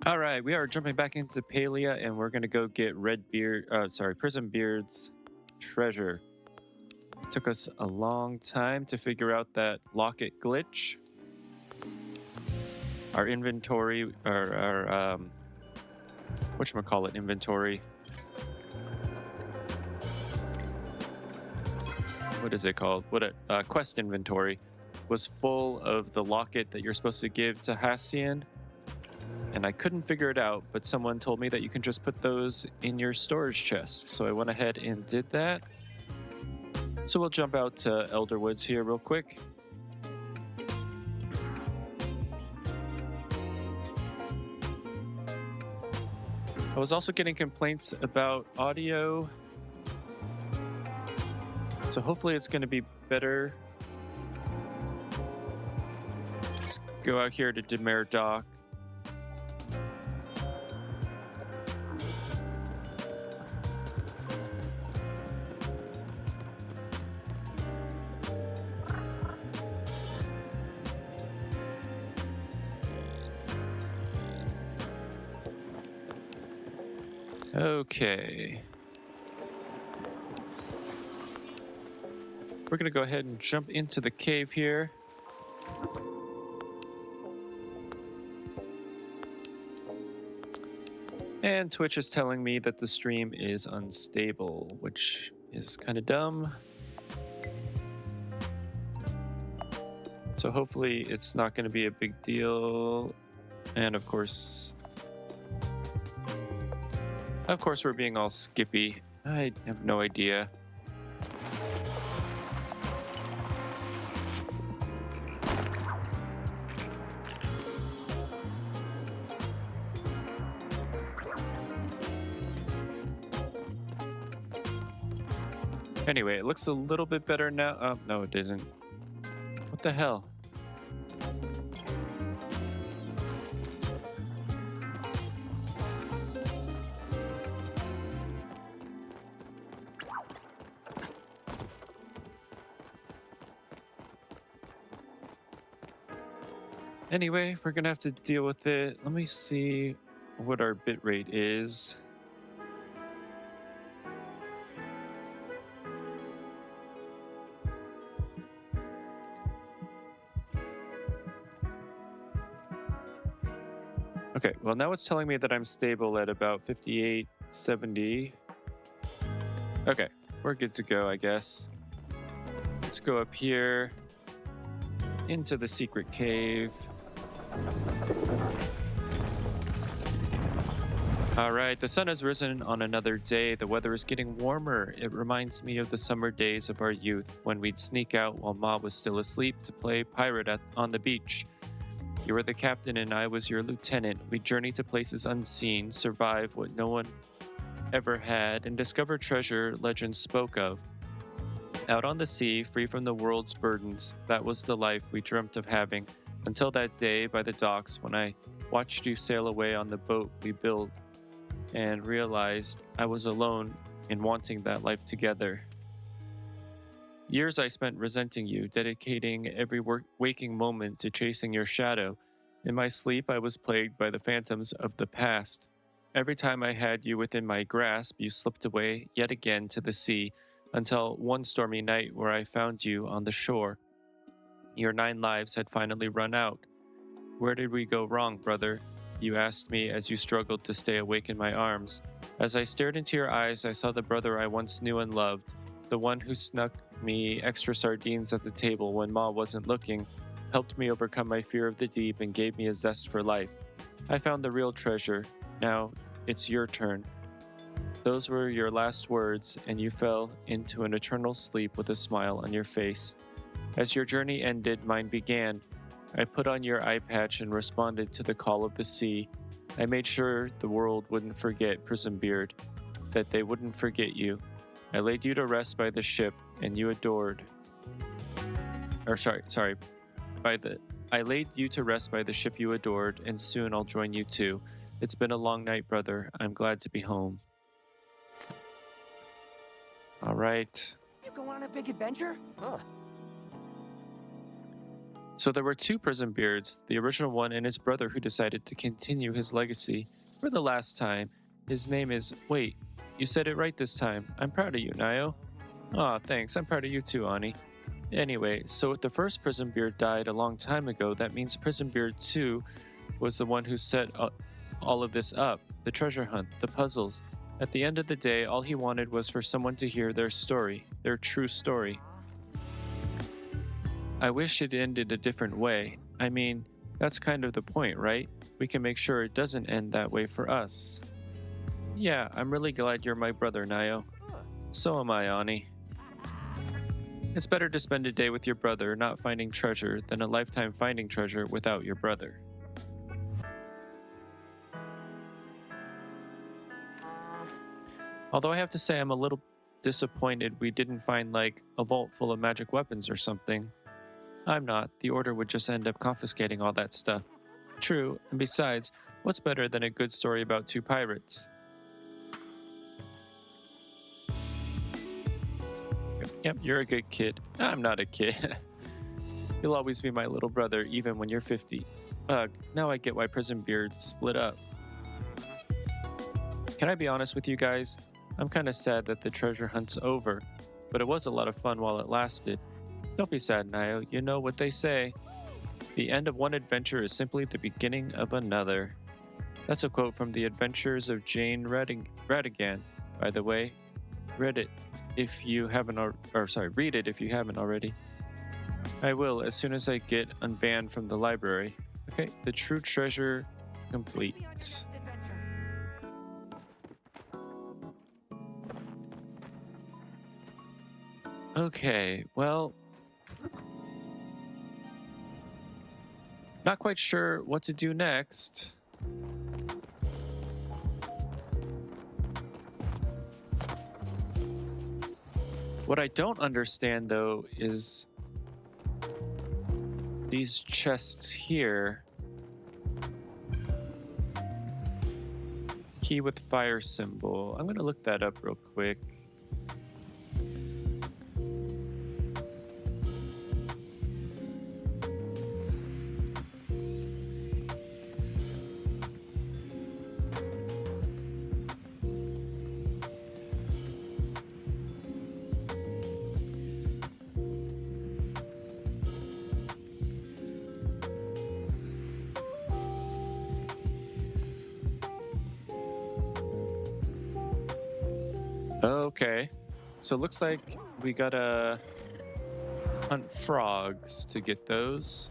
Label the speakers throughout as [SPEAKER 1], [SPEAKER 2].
[SPEAKER 1] All right, we are jumping back into Palia, and we're gonna go get Prison Beard's treasure. It took us a long time to figure out that locket glitch. Our inventory, our whatchamacallit inventory. What is it called? Quest inventory was full of the locket that you're supposed to give to Hassian. And I couldn't figure it out, but someone told me that you can just put those in your storage chest. So I went ahead and did that. So we'll jump out to Elderwoods here real quick. I was also getting complaints about audio. So hopefully it's going to be better. Let's go out here to Demare Dock. Okay. We're going to go ahead and jump into the cave here. And Twitch is telling me that the stream is unstable, which is kind of dumb. So hopefully it's not going to be a big deal. And of course we're being all skippy. I have no idea. Anyway, it looks a little bit better now. Oh, no, it isn't. What the hell? Anyway, we're gonna have to deal with it. Let me see what our bitrate is. Okay, well now it's telling me that I'm stable at about 5870. Okay, we're good to go, I guess. Let's go up here into the secret cave. All right, the sun has risen on another day. The weather is getting warmer. It reminds me of the summer days of our youth when we'd sneak out while Ma was still asleep to play pirate on the beach. You were the captain and I was your lieutenant. We'd journey to places unseen, survive what no one ever had, and discover treasure legends spoke of. Out on the sea, free from the world's burdens, that was the life we dreamt of having, until that day by the docks when I watched you sail away on the boat we built and realized I was alone in wanting that life together. Years I spent resenting you, dedicating every waking moment to chasing your shadow. In my sleep, I was plagued by the phantoms of the past. Every time I had you within my grasp, you slipped away yet again to the sea, until one stormy night where I found you on the shore. Your 9 lives had finally run out. Where did we go wrong, brother? You asked me as you struggled to stay awake in my arms. As I stared into your eyes, I saw the brother I once knew and loved, the one who snuck me extra sardines at the table when Ma wasn't looking, helped me overcome my fear of the deep, and gave me a zest for life. I found the real treasure. Now it's your turn. Those were your last words, and you fell into an eternal sleep with a smile on your face. As your journey ended, mine began. I put on your eye patch and responded to the call of the sea. I made sure the world wouldn't forget Prison Beard, that they wouldn't forget you. I laid you to rest by the ship, and you adored. I laid you to rest by the ship you adored, and soon I'll join you too. It's been a long night, brother. I'm glad to be home. All right.
[SPEAKER 2] You going on a big adventure? Huh.
[SPEAKER 1] So there were two prison beards, the original one and his brother who decided to continue his legacy for the last time. His name is, wait, you said it right this time. I'm proud of you, Nayo. Aw, thanks. I'm proud of you too, Ani. Anyway, so if the first prison beard died a long time ago, that means prison beard 2 was the one who set all of this up, the treasure hunt, the puzzles. At the end of the day, all he wanted was for someone to hear their story, their true story. I wish it ended a different way. I mean, that's kind of the point, right? We can make sure it doesn't end that way for us. Yeah, I'm really glad you're my brother, Nayo. So am I, Ani. It's better to spend a day with your brother not finding treasure than a lifetime finding treasure without your brother. Although I have to say I'm a little disappointed we didn't find like a vault full of magic weapons or something. I'm not. The Order would just end up confiscating all that stuff. True, and besides, what's better than a good story about two pirates? Yep, you're a good kid. I'm not a kid. You'll always be my little brother, even when you're 50. Ugh, now I get why Prison Beards split up. Can I be honest with you guys? I'm kind of sad that the treasure hunt's over, but it was a lot of fun while it lasted. Don't be sad, Nayo. You know what they say. The end of one adventure is simply the beginning of another. That's a quote from The Adventures of Jane Ratigan, by the way. Read it if you haven't already. I will as soon as I get unbanned from the library. Okay, the true treasure complete. Okay, well, not quite sure what to do next. What I don't understand, though, is these chests here. Key with fire symbol. I'm going to look that up real quick. Okay, so it looks like we gotta hunt frogs to get those.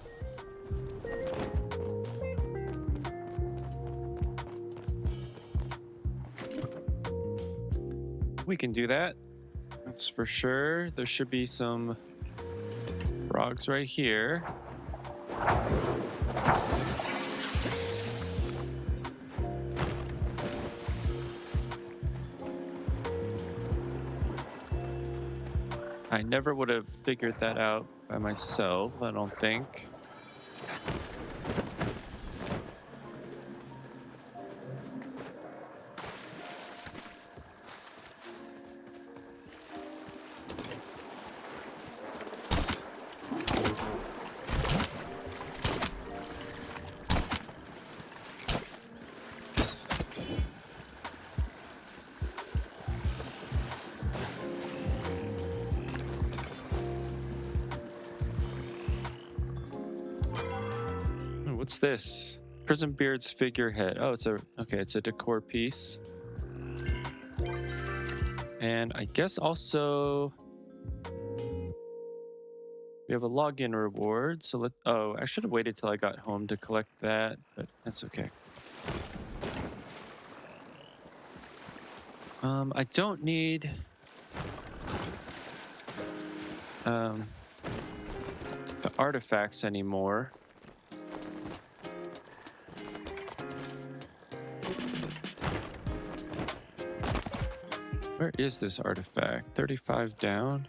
[SPEAKER 1] We can do that. That's for sure. There should be some frogs right here. I never would have figured that out by myself, I don't think. What's this? Prison Beard's figurehead. Oh, it's a decor piece. And I guess also we have a login reward. So I should have waited till I got home to collect that, but that's okay. I don't need the artifacts anymore. Where is this artifact? 35 down?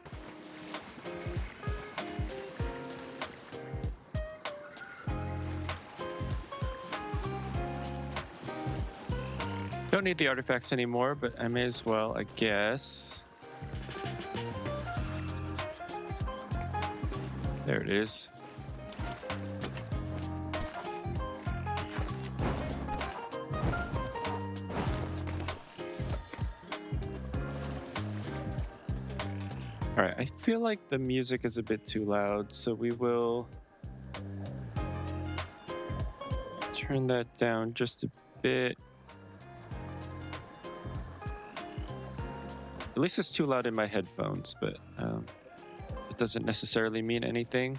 [SPEAKER 1] Don't need the artifacts anymore, but I may as well, I guess. There it is. All right, I feel like the music is a bit too loud, so we will turn that down just a bit. At least it's too loud in my headphones, but it doesn't necessarily mean anything.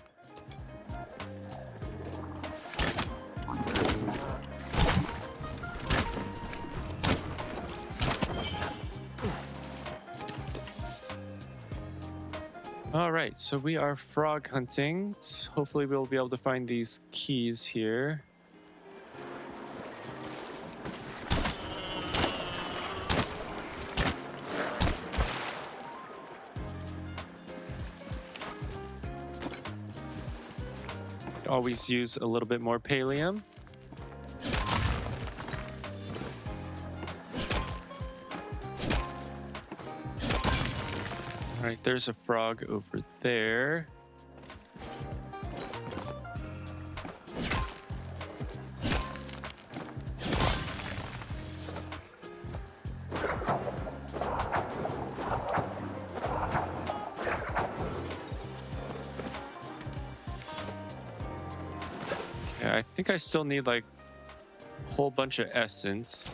[SPEAKER 1] All right, so we are frog hunting. Hopefully we'll be able to find these keys here. Always use a little bit more pallium. All right, there's a frog over there. Okay, I think I still need like a whole bunch of essence.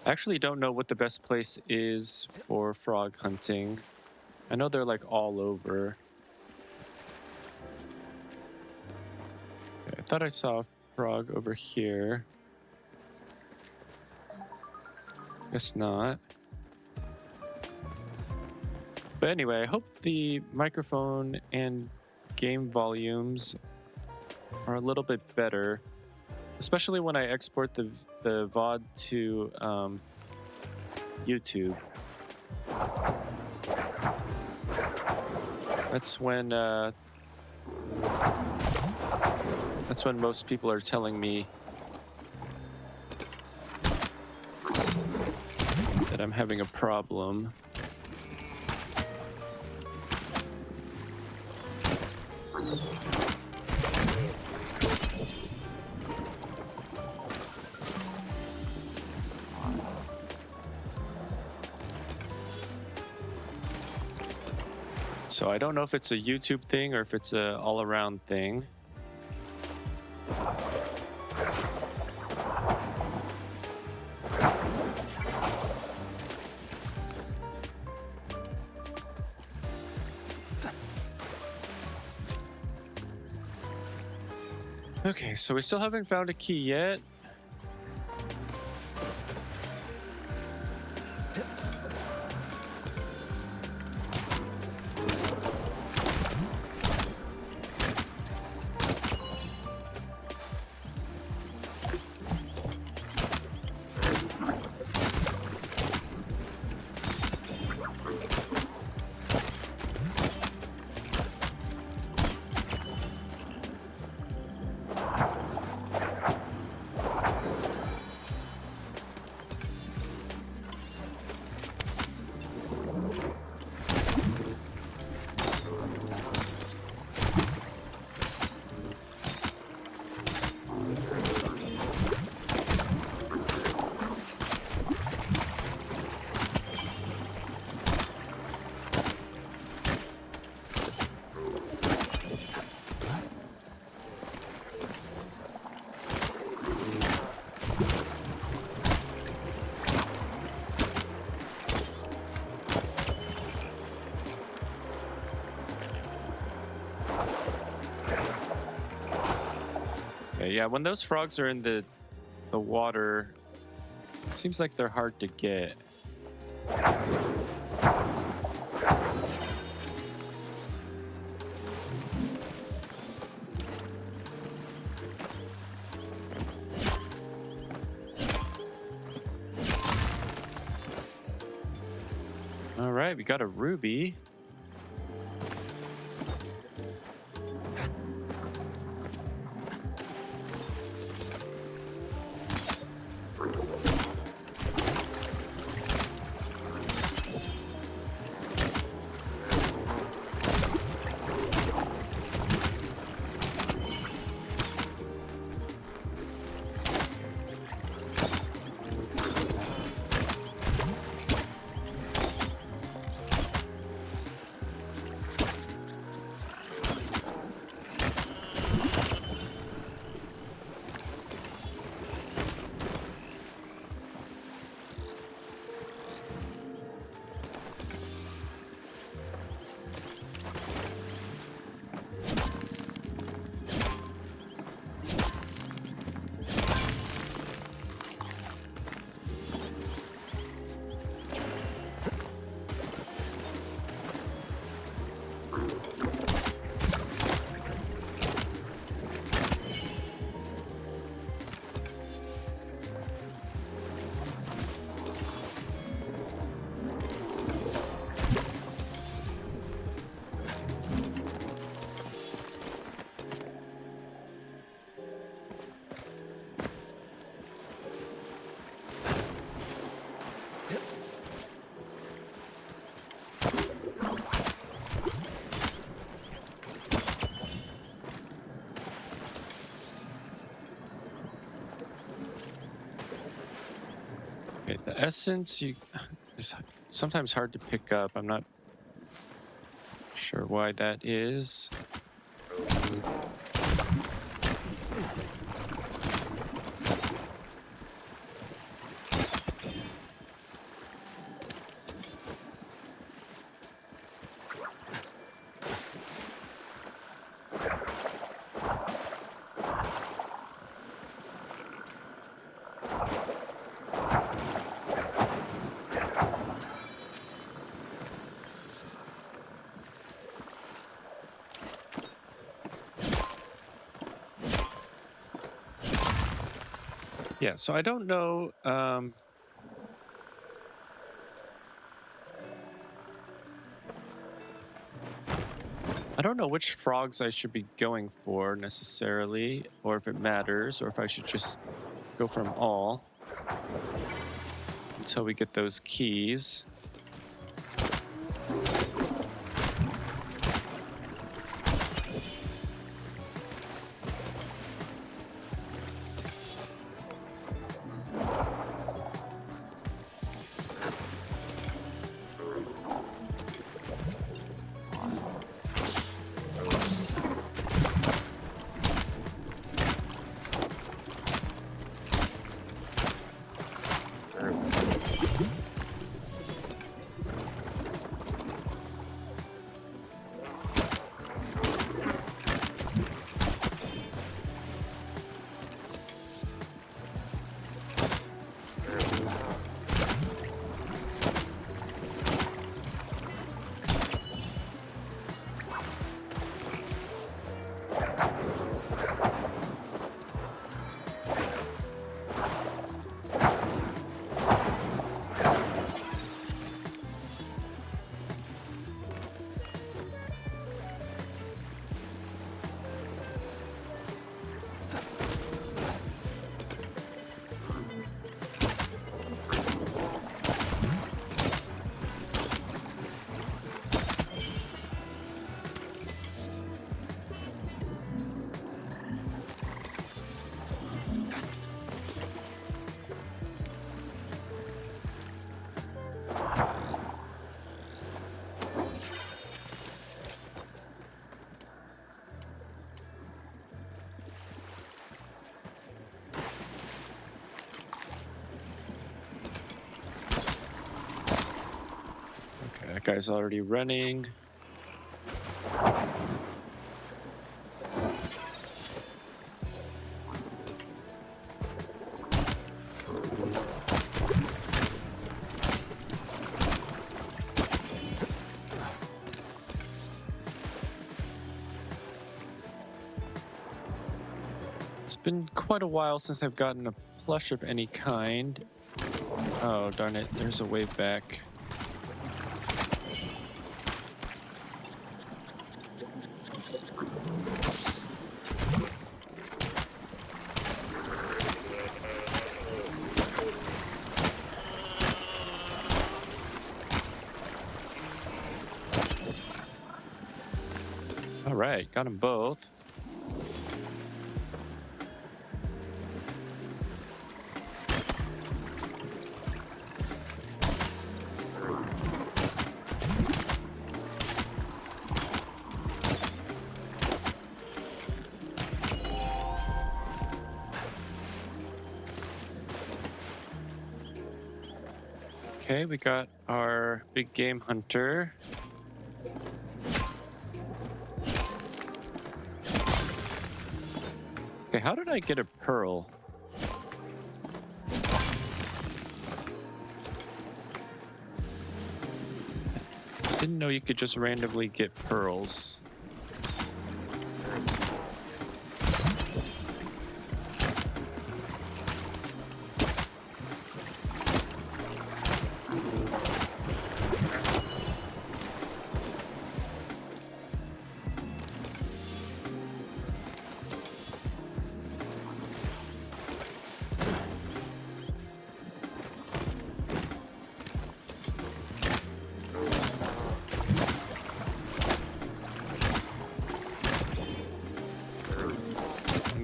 [SPEAKER 1] I actually don't know what the best place is for frog hunting. I know they're like all over. Okay, I thought I saw a frog over here. Guess not. But anyway, I hope the microphone and game volumes are a little bit better, especially when I export the VOD to YouTube. That's when most people are telling me that I'm having a problem. So I don't know if it's a YouTube thing or if it's a all-around thing. Okay, so we still haven't found a key yet. Yeah, when those frogs are in the water, it seems like they're hard to get. All right, we got a ruby. Okay, the essence is sometimes hard to pick up. I'm not sure why that is. Yeah, so I don't know. I don't know which frogs I should be going for necessarily, or if it matters, or if I should just go for them all until we get those keys. Okay, that guy's already running. It's been quite a while since I've gotten a plush of any kind. Oh, darn it. There's a way back. All right, got them both. Okay, we got our big game hunter. Okay, how did I get a pearl? Didn't know you could just randomly get pearls.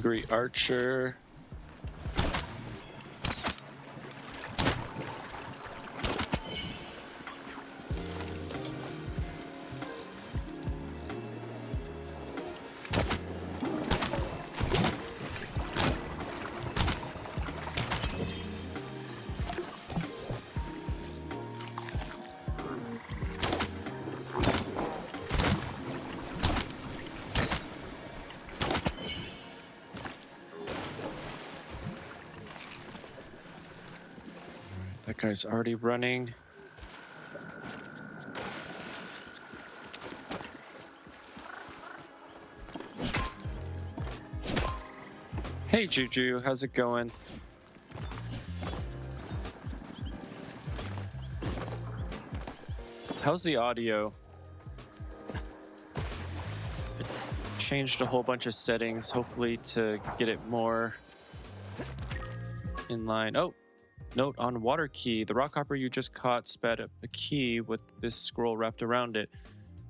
[SPEAKER 1] Hungry archer. that guy's already running. Hey, Juju, how's it going? How's the audio? I changed a whole bunch of settings, hopefully to get it more in line. Oh, note on water key. The rockhopper you just caught spat up a key with this scroll wrapped around it.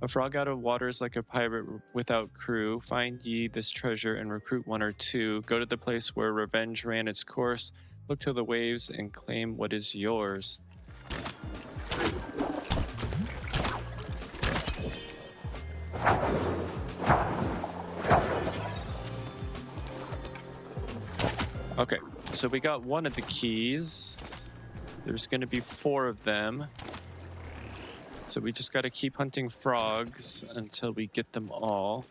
[SPEAKER 1] A frog out of water is like a pirate without crew. Find ye this treasure and recruit one or two. Go to the place where revenge ran its course. Look to the waves and claim what is yours. Okay, so we got one of the keys. There's going to be 4 of them. So we just got to keep hunting frogs until we get them all.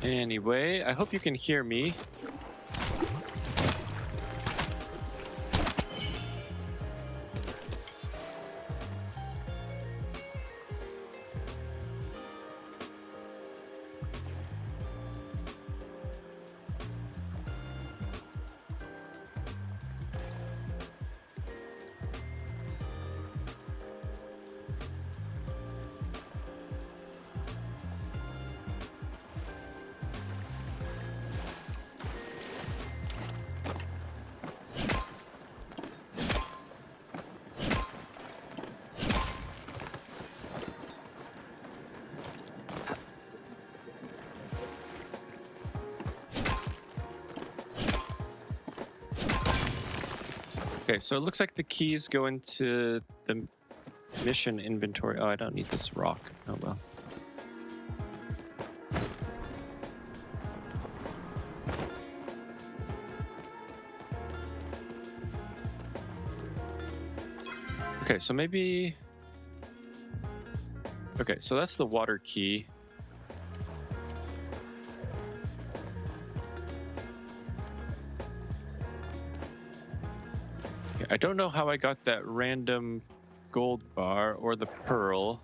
[SPEAKER 1] Anyway, I hope you can hear me. Okay, so it looks like the keys go into the mission inventory. Oh, I don't need this rock. Oh, well. Okay, so maybe... Okay, so that's the water key. I don't know how I got that random gold bar or the pearl.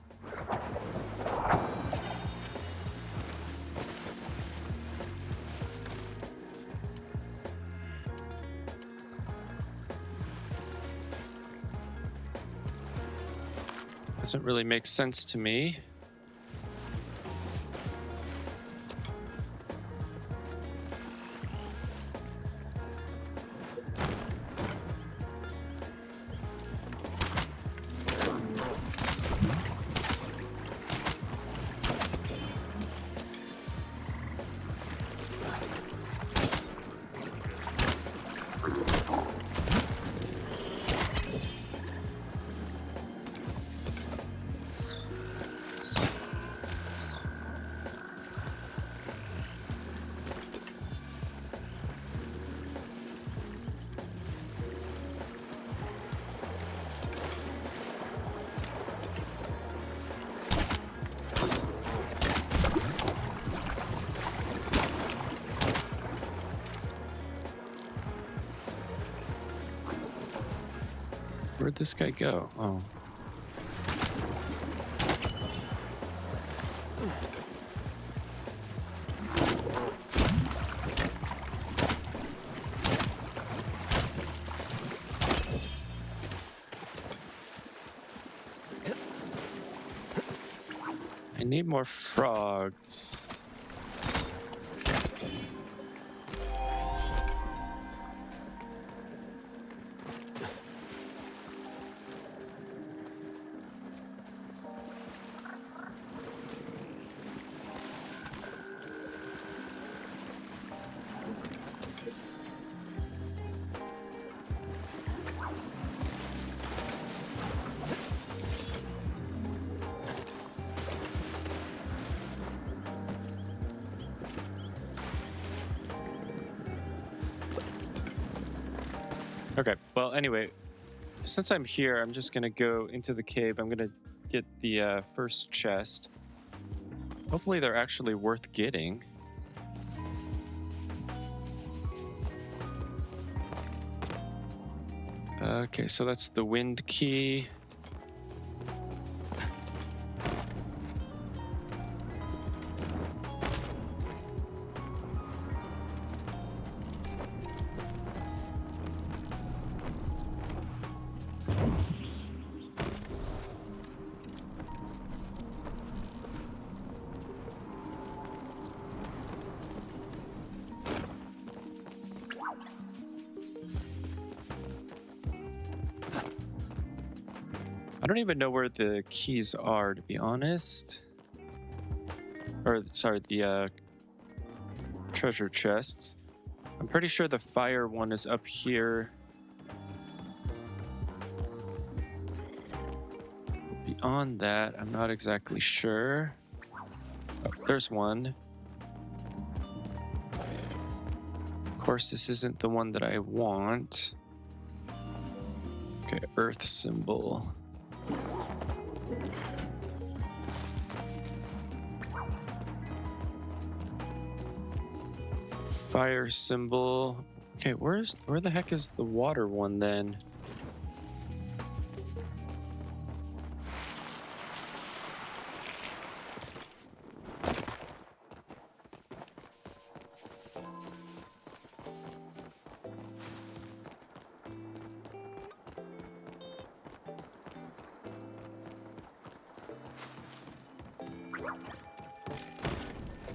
[SPEAKER 1] Doesn't really make sense to me. Where'd this guy go? Oh. I need more frogs. Well, anyway, since I'm here, I'm just gonna go into the cave. I'm gonna get the first chest. Hopefully they're actually worth getting. Okay, so that's the wind key. I don't even know where the keys are, to be honest. Or, sorry, the treasure chests. I'm pretty sure the fire one is up here. Beyond that, I'm not exactly sure. Oh, there's one. Of course, this isn't the one that I want. Okay, earth symbol. Fire symbol. Okay, where the heck is the water one then?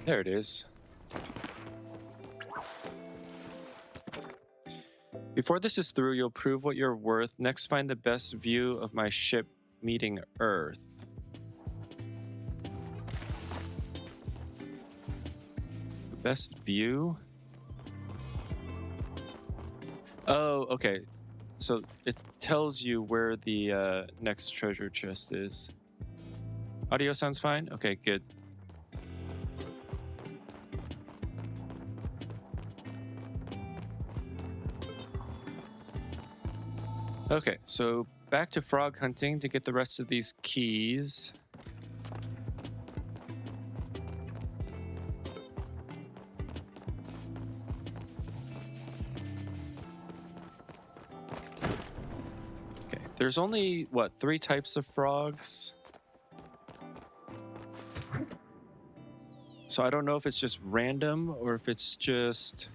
[SPEAKER 1] There it is. Before this is through, you'll prove what you're worth. Next, find the best view of my ship meeting Earth. The best view? Oh, okay. So it tells you where the next treasure chest is. Audio sounds fine? Okay, good. Okay, so back to frog hunting to get the rest of these keys. Okay, there's only, what, 3 types of frogs? So I don't know if it's just random or if it's just...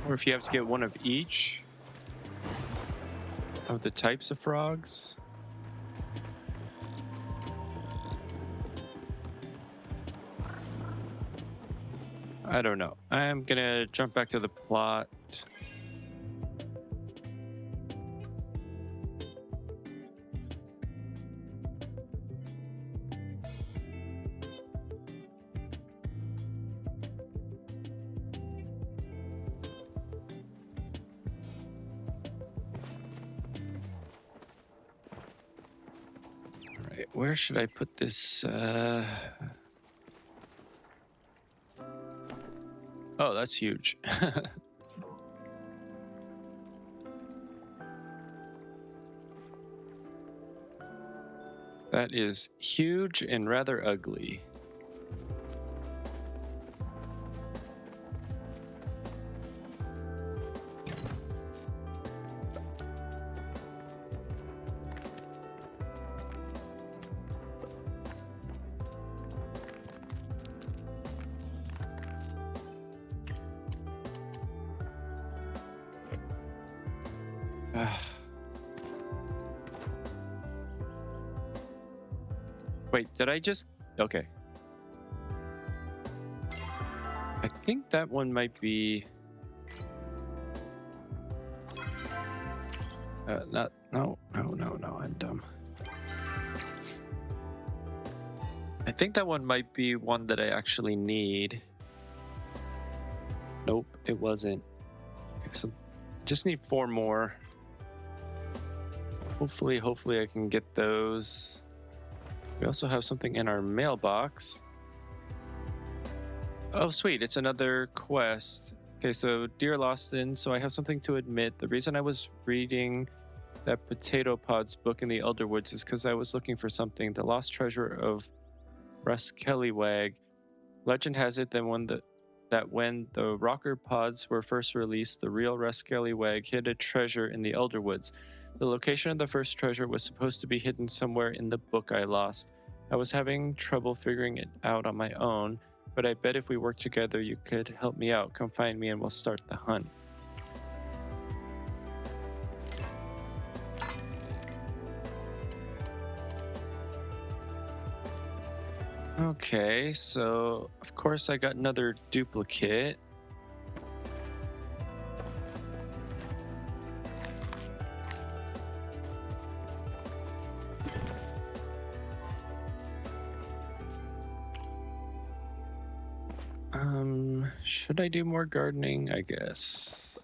[SPEAKER 1] or if you have to get one of each of the types of frogs. I don't know. I'm gonna jump back to the plot. Where should I put this? Oh, that's huge. That is huge and rather ugly. Wait, did I just... Okay. I think that one might be... No, I'm dumb. I think that one might be one that I actually need. Nope, it wasn't. Okay, so just need 4 more. Hopefully I can get those. We also have something in our mailbox. Oh, sweet. It's another quest. Okay, so Dear Lostin, so I have something to admit. The reason I was reading that Potato Pod's book in the Elderwoods is because I was looking for something. The lost treasure of Ruskellywag. Legend has it that when the rocker pods were first released, the real Ruskellywag hid a treasure in the Elderwoods. The location of the first treasure was supposed to be hidden somewhere in the book I lost. I was having trouble figuring it out on my own, but I bet if we work together, you could help me out. Come find me and we'll start the hunt. Okay, so of course I got another duplicate. Should I do more gardening? I guess.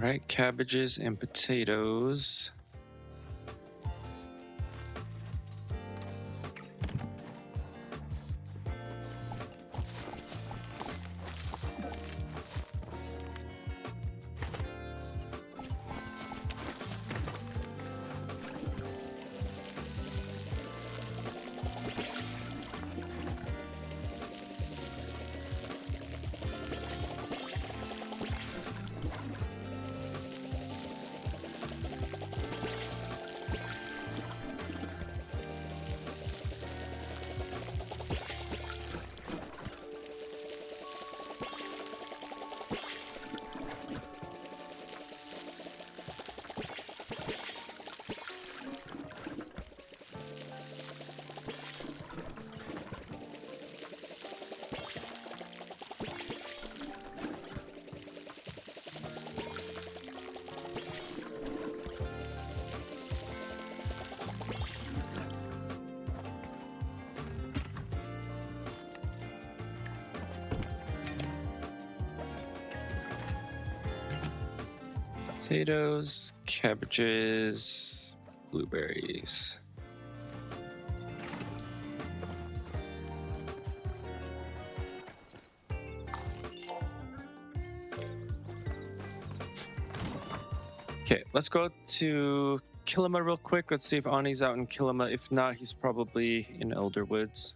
[SPEAKER 1] All right, cabbages and potatoes. Potatoes, cabbages, blueberries. Okay, let's go to Kilima real quick. Let's see if Ani's out in Kilima. If not, he's probably in Elderwoods.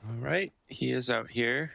[SPEAKER 1] All right, he is out here.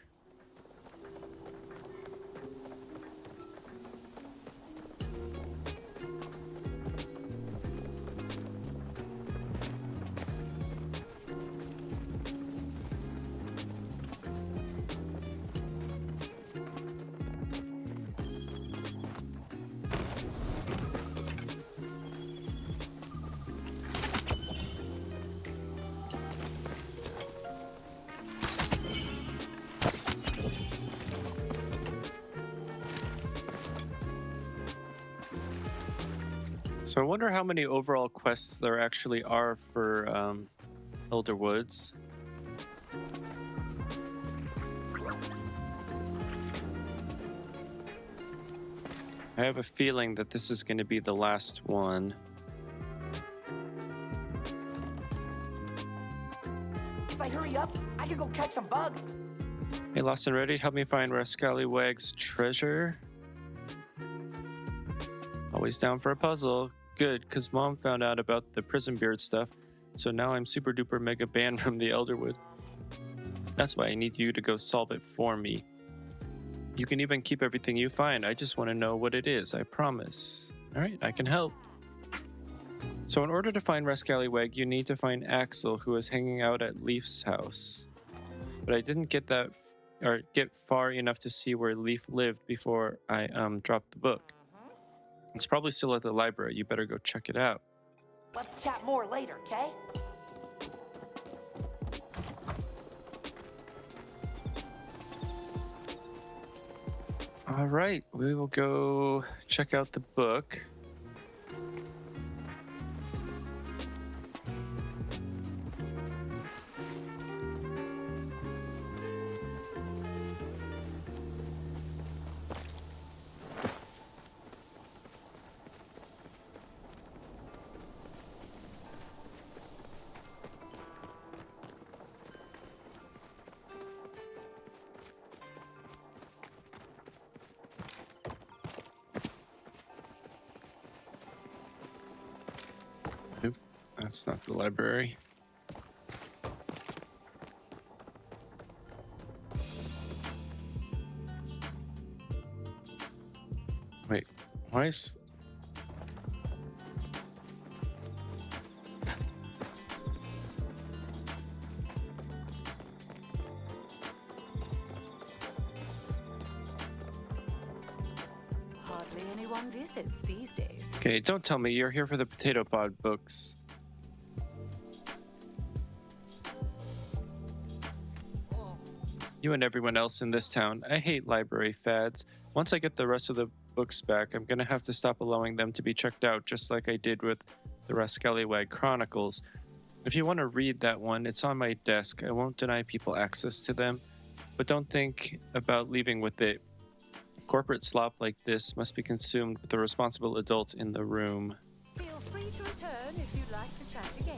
[SPEAKER 1] So I wonder how many overall quests there actually are for Elderwoods. I have a feeling that this is going to be the last one.
[SPEAKER 2] If I hurry up, I can go catch some bugs.
[SPEAKER 1] Hey, Lost and Ready, help me find Ruskellywag's treasure. Always down for a puzzle. Good, because Mom found out about the prison beard stuff, so now I'm super duper mega banned from the Elderwood. That's why I need you to go solve it for me. You can even keep everything you find. I just want to know what it is, I promise. All right, I can help. So in order to find Ruskellywag, you need to find Axel, who is hanging out at Leaf's house. but I didn't get far enough to see where Leaf lived before I dropped the book. It's probably still at the library. You better go check it out.
[SPEAKER 2] Let's chat more later, okay?
[SPEAKER 1] All right, we will go check out the book. Nope, that's not the library. Wait, why is...
[SPEAKER 3] Hardly anyone visits these days.
[SPEAKER 1] Okay, don't tell me you're here for the potato pod books. You and everyone else in this town. I hate library fads. Once I get the rest of the books back, I'm gonna have to stop allowing them to be checked out, just like I did with the Rascallywag Chronicles. If you want to read that one, it's on my desk. I won't deny people access to them, but don't think about leaving with it. Corporate slop like this must be consumed with the responsible adult in the room.
[SPEAKER 3] Feel free to return if you'd like to chat again.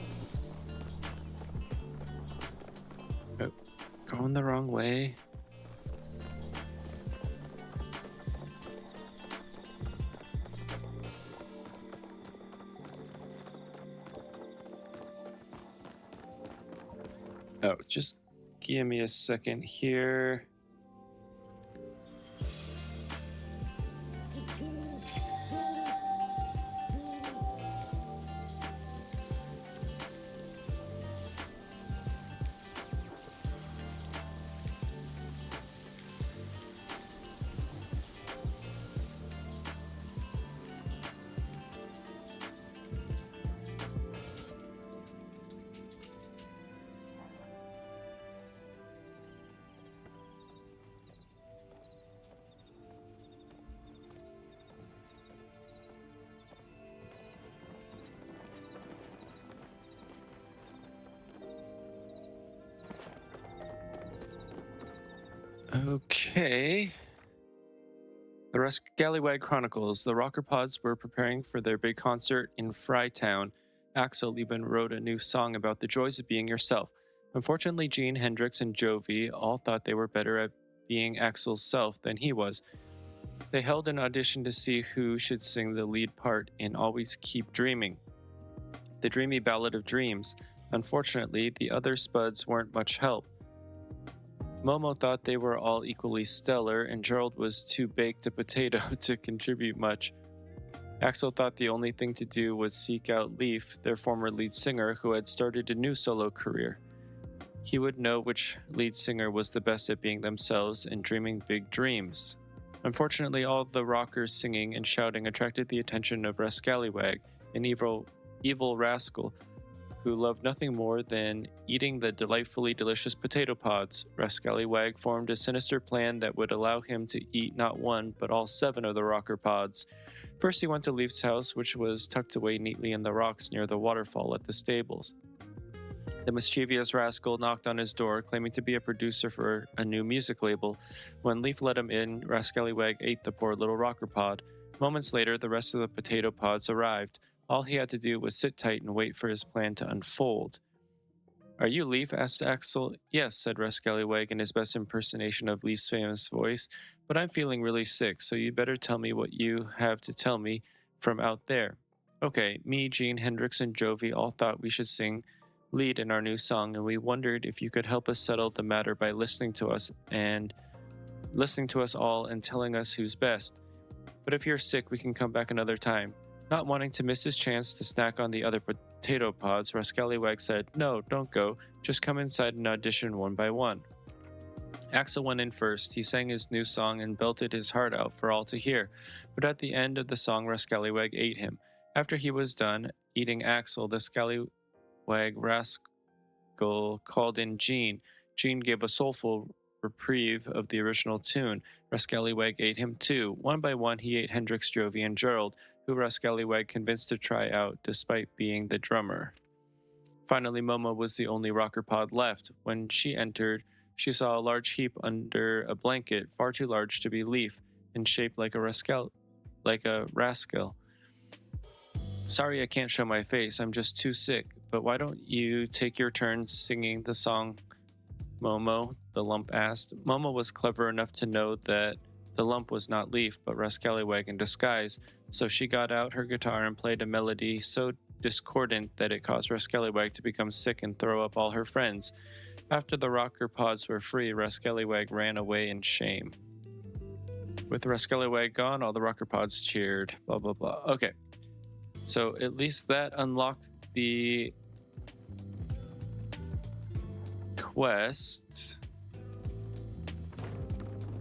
[SPEAKER 1] Oh, going the wrong way. Oh, just give me a second here. Okay. The Rascallywag Chronicles. The Rocker Pods were preparing for their big concert in Frytown. Axel even wrote a new song about the joys of being yourself. Unfortunately, Gene, Hendrix, and Jovi all thought they were better at being Axel's self than he was. They held an audition to see who should sing the lead part in Always Keep Dreaming, the dreamy ballad of dreams. Unfortunately, the other spuds weren't much help. Momo thought they were all equally stellar, and Gerald was too baked a potato to contribute much. Axel thought the only thing to do was seek out Leaf, their former lead singer, who had started a new solo career. He would know which lead singer was the best at being themselves and dreaming big dreams. Unfortunately, all the rockers singing and shouting attracted the attention of Rascallywag, an evil rascal who loved nothing more than eating the delightfully delicious potato pods. Rascallywag formed a sinister plan that would allow him to eat not one, but all 7 of the rocker pods. First, he went to Leaf's house, which was tucked away neatly in the rocks near the waterfall at the stables. The mischievous rascal knocked on his door, claiming to be a producer for a new music label. When Leaf let him in, Rascallywag ate the poor little rocker pod. Moments later, the rest of the potato pods arrived. All he had to do was sit tight and wait for his plan to unfold. "Are you Leaf?" asked Axel. "Yes," said Rascallywag in his best impersonation of Leaf's famous voice, "but I'm feeling really sick, so you better tell me what you have to tell me from out there." "Okay, me, Gene, Hendrix, and Jovi all thought we should sing lead in our new song, and we wondered if you could help us settle the matter by listening to us all and telling us who's best. But if you're sick, we can come back another time." Not wanting to miss his chance to snack on the other potato pods, Rascallywag said, "No, don't go. Just come inside and audition one by one." Axel went in first. He sang his new song and belted his heart out for all to hear. But at the end of the song, Rascallywag ate him. After he was done eating Axel, the Scallywag rascal called in Jean. Jean gave a soulful reprieve of the original tune. Rascallywag ate him too. One by one, he ate Hendrix, Jovi, and Gerald, who Rascallywag convinced to try out despite being the drummer. Finally, Momo was the only rocker pod left. When she entered, she saw a large heap under a blanket, far too large to be Leaf, and shaped like a rascal. Sorry I can't show my face, I'm just too sick, but why don't you take your turn singing the song, Momo? The lump asked. Momo was clever enough to know that the lump was not Leaf, but Rascallywag in disguise, so she got out her guitar and played a melody so discordant that it caused Rascallywag to become sick and throw up all her friends. After the rocker pods were free, Rascallywag ran away in shame. With Rascallywag gone, all the rocker pods cheered. Blah, blah, blah. Okay. So at least that unlocked the quest.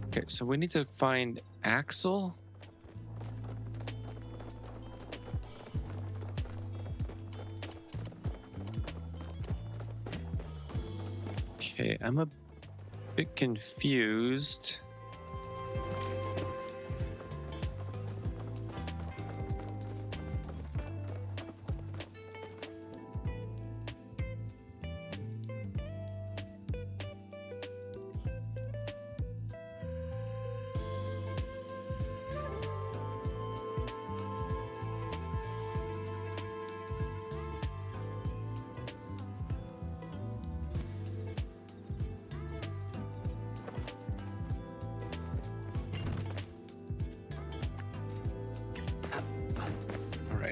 [SPEAKER 1] Okay, so we need to find Axel. Okay, I'm a bit confused.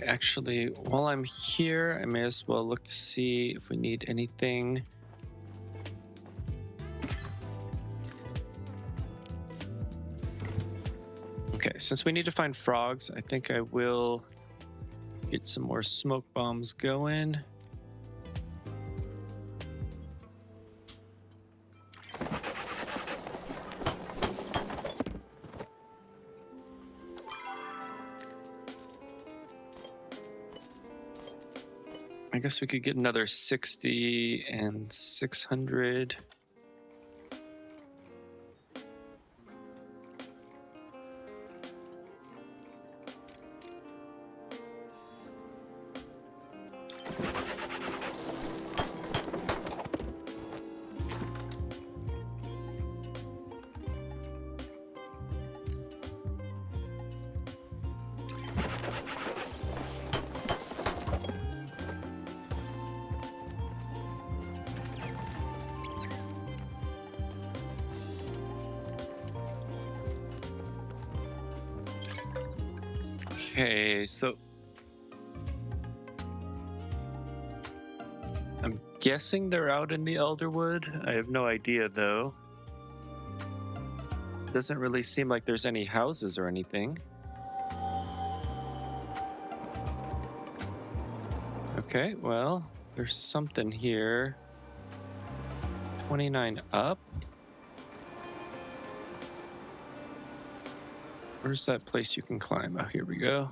[SPEAKER 1] Actually, while I'm here, I may as well look to see if we need anything. Okay, since we need to find frogs, I think I will get some more smoke bombs going. I guess we could get another 60 and 600. Okay, so I'm guessing they're out in the Elderwood. I have no idea though. Doesn't really seem like there's any houses or anything. Okay, well, there's something here. 29 up. Where's that place you can climb? Oh, here we go.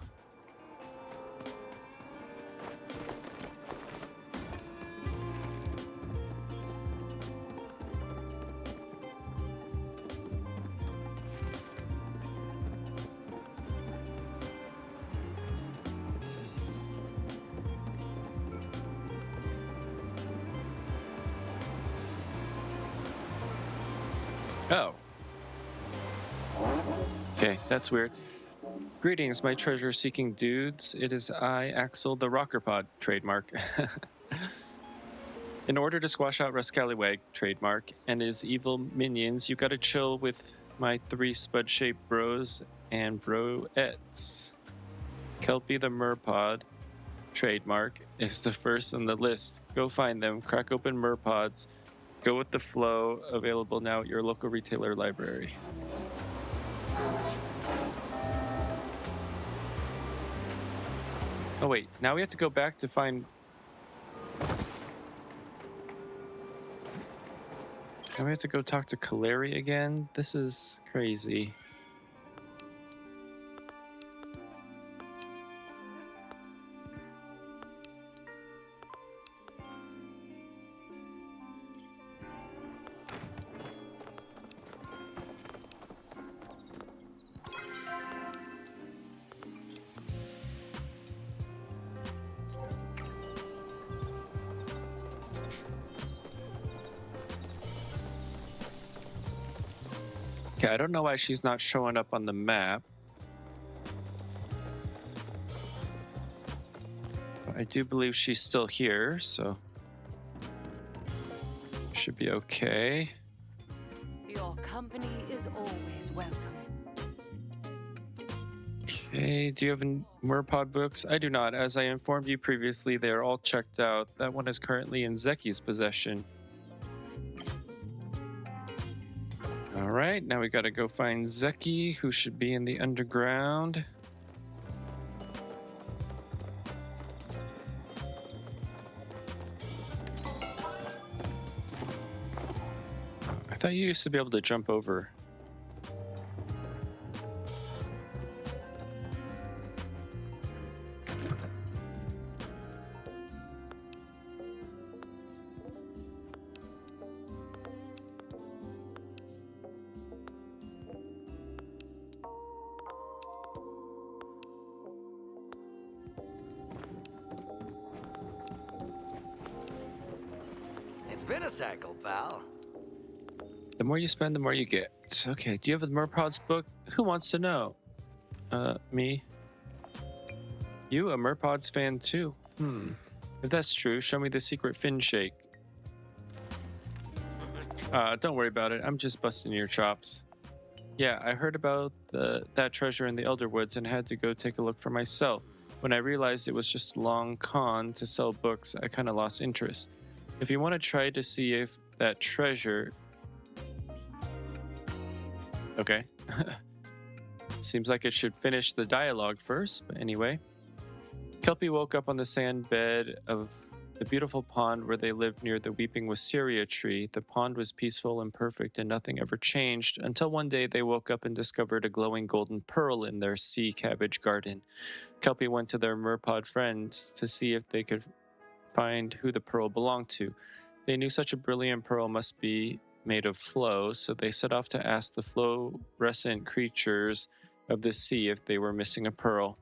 [SPEAKER 1] Oh. Okay, that's weird. Greetings, my treasure-seeking dudes. It is I, Axel, the Rockerpod, trademark. In order to squash out Rascallywag, trademark, and his evil minions, you gotta chill with my 3 spud-shaped bros and broettes. Kelpie the Merpod, trademark, is the first on the list. Go find them, crack open Merpods, go with the flow, available now at your local retailer library. Oh wait, now we have to go back to find... Now we have to go talk to Kaleri again. This is crazy. Okay, I don't know why she's not showing up on the map. But I do believe she's still here, so should be okay.
[SPEAKER 3] Your company is always welcome.
[SPEAKER 1] Okay, do you have any Merpod books? I do not. As I informed you previously, they are all checked out. That one is currently in Zeki's possession. All right, now we gotta go find Zeki, who should be in the underground. I thought you used to be able to jump over.
[SPEAKER 4] It's been a cycle, pal.
[SPEAKER 1] The more you spend, the more you get. Okay, do you have a Merpod's book? Who wants to know? Me. You, a Merpod's fan too? If that's true, show me the secret fin shake. Don't worry about it. I'm just busting your chops. Yeah, I heard about that treasure in the Elderwoods and had to go take a look for myself. When I realized it was just a long con to sell books, I kind of lost interest. If you want to try to see if that treasure... Okay. Seems like it should finish the dialogue first, but anyway. Kelpie woke up on the sand bed of the beautiful pond where they lived near the weeping wisteria tree. The pond was peaceful and perfect, and nothing ever changed until one day they woke up and discovered a glowing golden pearl in their sea cabbage garden. Kelpie went to their merpod friends to see if they could find who the pearl belonged to. They knew such a brilliant pearl must be made of flow, so they set off to ask the fluorescent creatures of the sea if they were missing a pearl.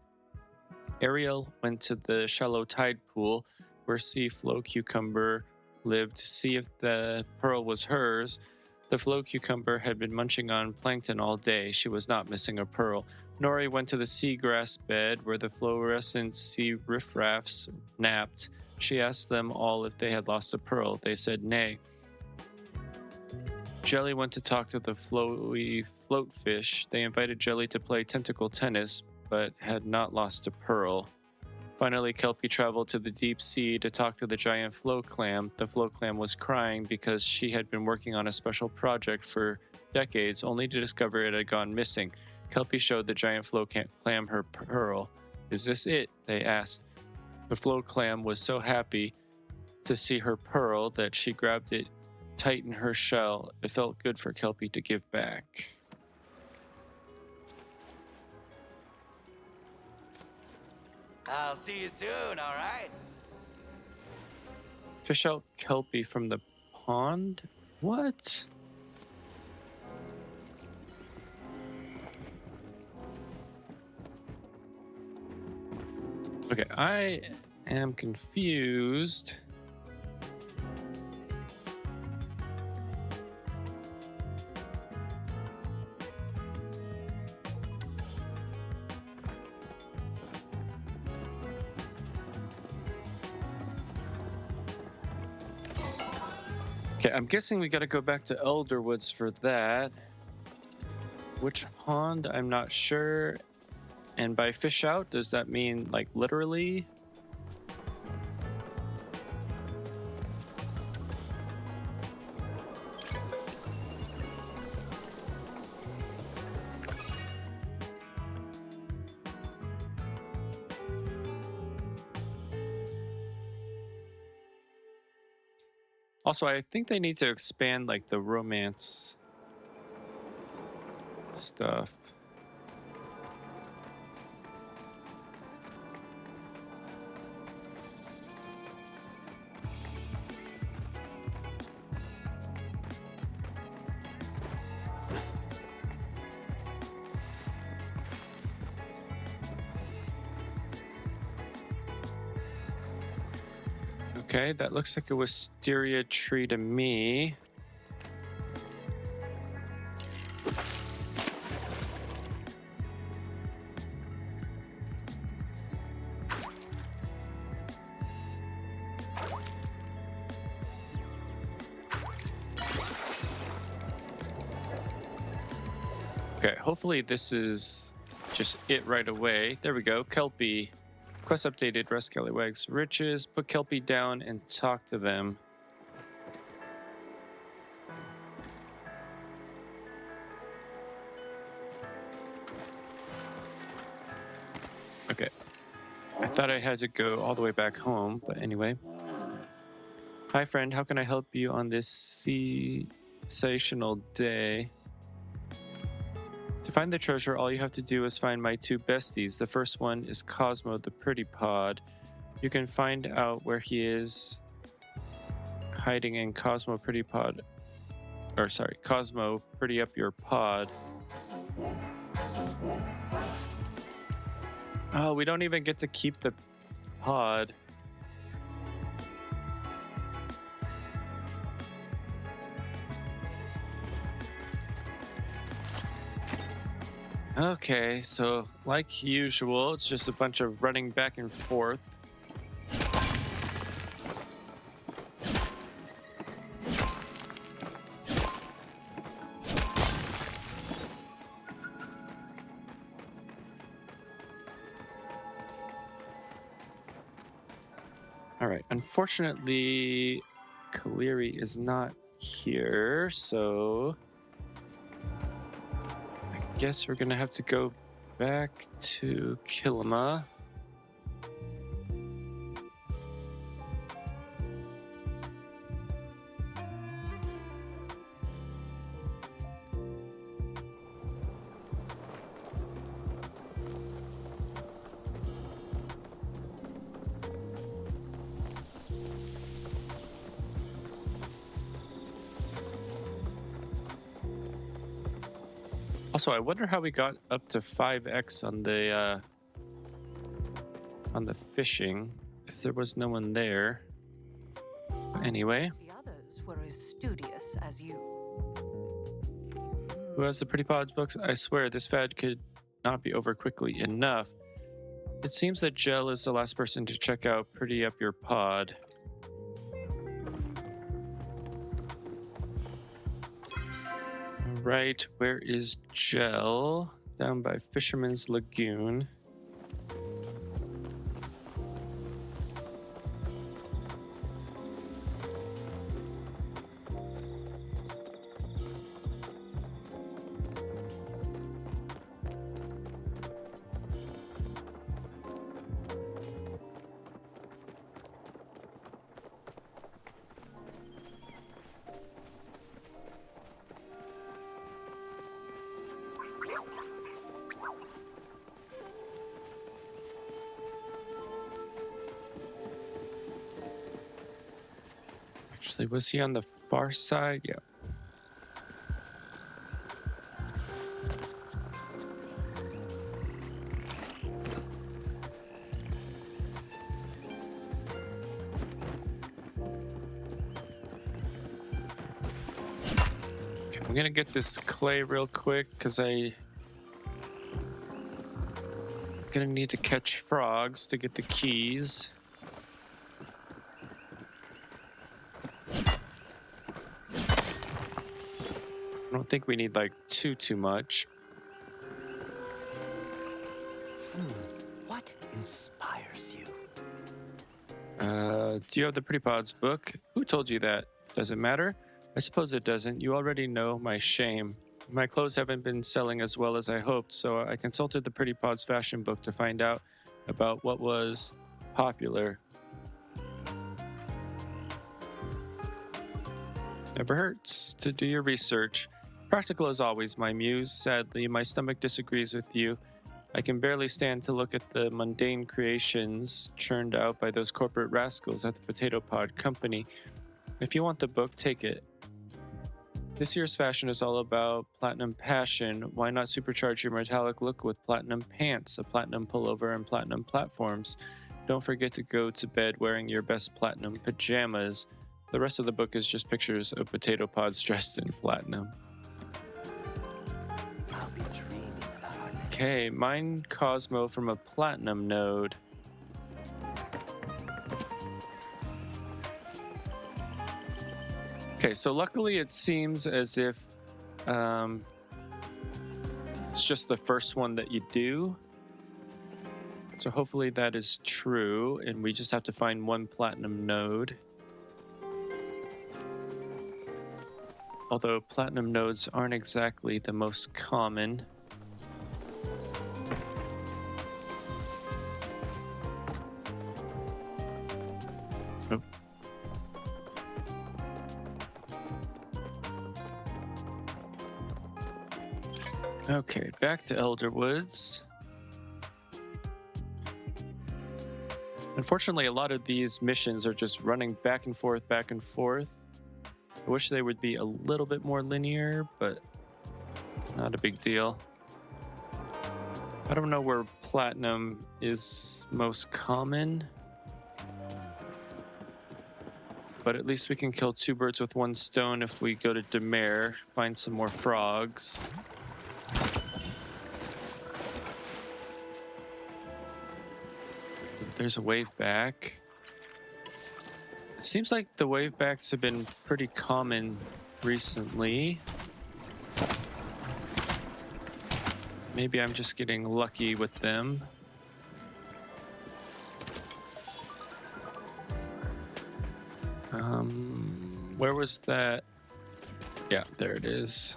[SPEAKER 1] Ariel went to the shallow tide pool where sea flow cucumber lived to see if the pearl was hers. The flow cucumber had been munching on plankton all day. She was not missing a pearl. Nori went to the seagrass bed where the fluorescent sea riffraffs napped. She asked them all if they had lost a pearl. They said nay. Jelly went to talk to the floaty floatfish. They invited Jelly to play tentacle tennis, but had not lost a pearl. Finally, Kelpie traveled to the deep sea to talk to the giant flow clam. The flow clam was crying because she had been working on a special project for decades, only to discover it had gone missing. Kelpie showed the giant flow clam her pearl. "Is this it?" they asked. The flow clam was so happy to see her pearl that she grabbed it tight in her shell. It felt good for Kelpie to give back.
[SPEAKER 4] I'll see you soon, all right?
[SPEAKER 1] Fish out Kelpie from the pond? What? Okay, I am confused. Okay, I'm guessing we gotta go back to Elderwoods for that. Which pond? I'm not sure. And by fish out, does that mean like literally? Also, I think they need to expand like the romance stuff. Okay, that looks like a wisteria tree to me. Okay, hopefully this is just it right away. There we go, Kelpie. Quest updated, rest Scallywags riches. Put Kelpie down and talk to them. Okay. I thought I had to go all the way back home, but anyway. Hi, friend. How can I help you on this sensational day? To find the treasure, all you have to do is find my two besties. The first one is Cosmo, the pretty pod. You can find out where he is hiding in Cosmo Pretty Pod. Or sorry, Cosmo Pretty Up Your Pod. Oh, we don't even get to keep the pod. Okay, so like usual, it's just a bunch of running back and forth. All right, unfortunately, Kaleri is not here, so I guess we're gonna have to go back to Kilima. Also, I wonder how we got up to 5x on the fishing, because there was no one there. Anyway,
[SPEAKER 3] The others were as studious as you.
[SPEAKER 1] who has the Pretty Pods books? I swear this fad could not be over quickly enough. It seems that Gel is the last person to check out Pretty Up Your Pod. Right, where is Gel? Down by Fisherman's Lagoon. Actually, was he on the far side? Yeah. Okay, I'm gonna get this clay real quick because I'm gonna need to catch frogs to get the keys. I don't think we need like too much.
[SPEAKER 2] What inspires you?
[SPEAKER 1] Do you have the Pretty Pods book? Who told you that? Does it matter? I suppose it doesn't. You already know my shame. My clothes haven't been selling as well as I hoped, so I consulted the Pretty Pods fashion book to find out about what was popular. Never hurts to do your research. Practical as always, my muse. Sadly, my stomach disagrees with you. I can barely stand to look at the mundane creations churned out by those corporate rascals at the Potato Pod Company. If you want the book, take it. This year's fashion is all about platinum passion. Why not supercharge your metallic look with platinum pants, a platinum pullover, and platinum platforms? Don't forget to go to bed wearing your best platinum pajamas. The rest of the book is just pictures of potato pods dressed in platinum.
[SPEAKER 2] I'll be dreaming about our next.
[SPEAKER 1] Okay, mine Cosmo from a platinum node. Okay, so luckily it seems as if it's just the first one that you do. So hopefully that is true, and we just have to find one platinum node. Although platinum nodes aren't exactly the most common. Oh. Okay, back to Elder Woods. Unfortunately, a lot of these missions are just running back and forth, back and forth. I wish they would be a little bit more linear, but not a big deal. I don't know where platinum is most common, but at least we can kill two birds with one stone if we go to Demare, find some more frogs. There's a wave back. It seems like the wave backs have been pretty common recently. Maybe I'm just getting lucky with them. Where was that? Yeah, there it is.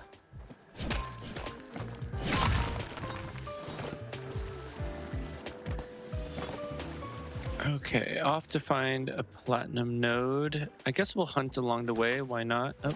[SPEAKER 1] Okay, off to find a platinum node. I guess we'll hunt along the way. Why not? Oh.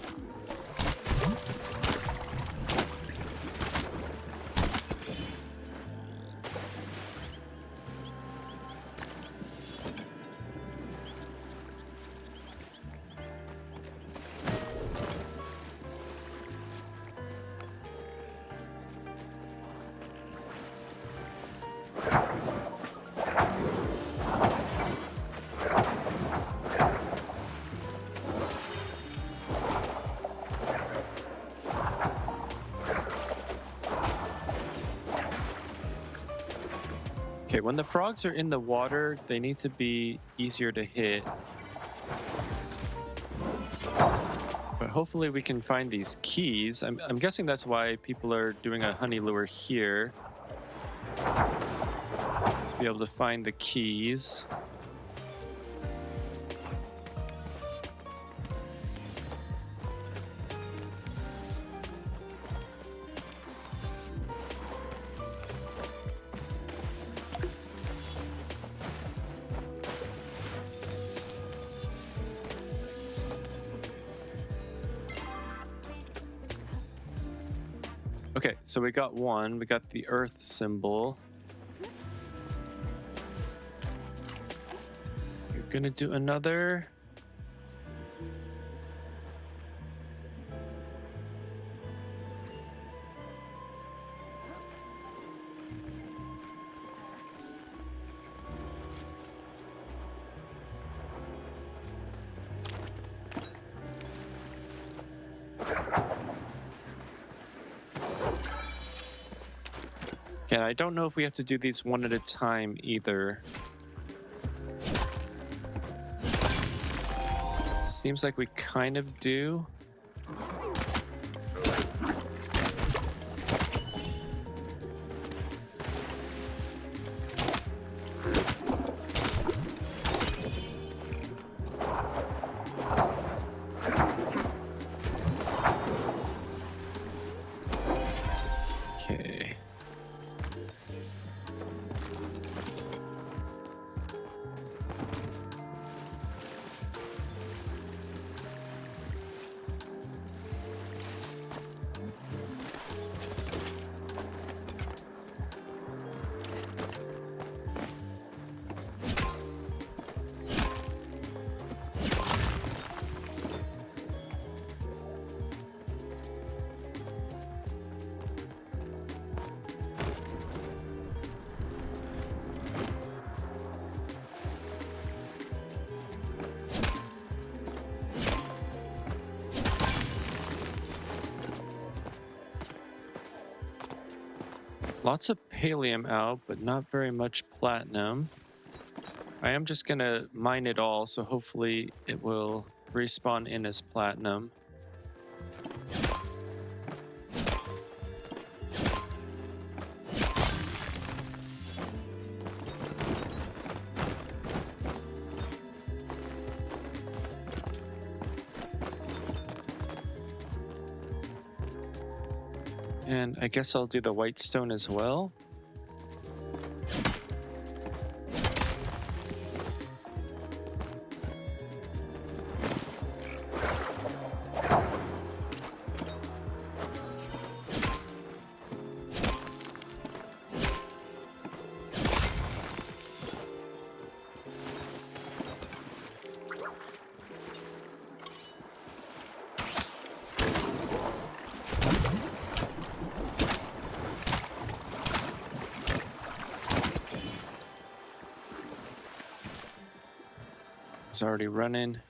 [SPEAKER 1] Okay, when the frogs are in the water, they need to be easier to hit. But hopefully we can find these keys. I'm guessing that's why people are doing a honey lure here. To be able to find the keys. Okay, so we got one. We got the earth symbol. You're gonna do another. And I don't know if we have to do these one at a time either. Seems like we kind of do. Okay. Lots of pallium out, but not very much platinum. I am just gonna mine it all, so hopefully it will respawn in as platinum. And I guess I'll do the white stone as well. It's already running.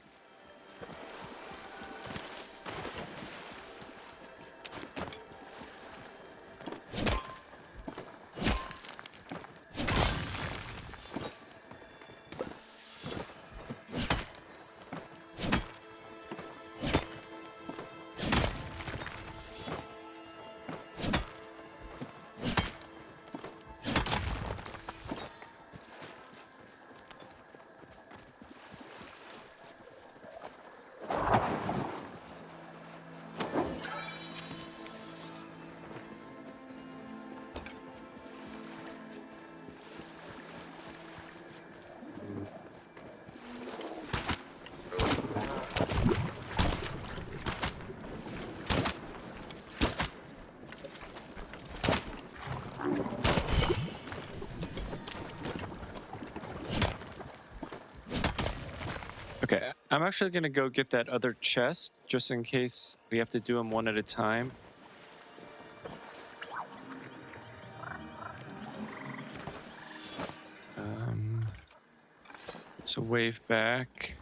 [SPEAKER 1] Okay, I'm actually gonna go get that other chest just in case we have to do them one at a time. It's a wave back.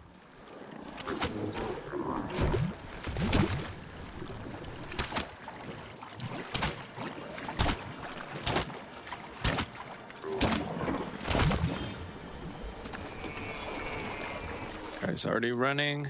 [SPEAKER 1] Guy's already running.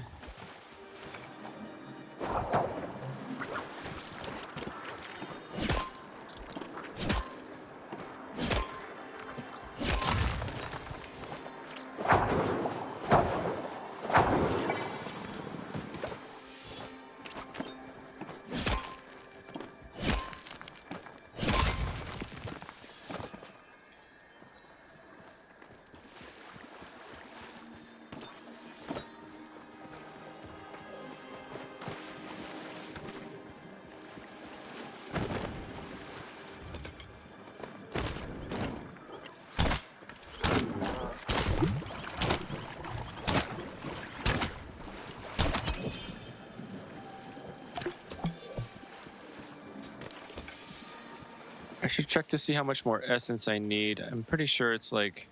[SPEAKER 1] I should check to see how much more essence I need. I'm pretty sure it's like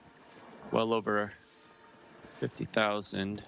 [SPEAKER 1] well over 50,000.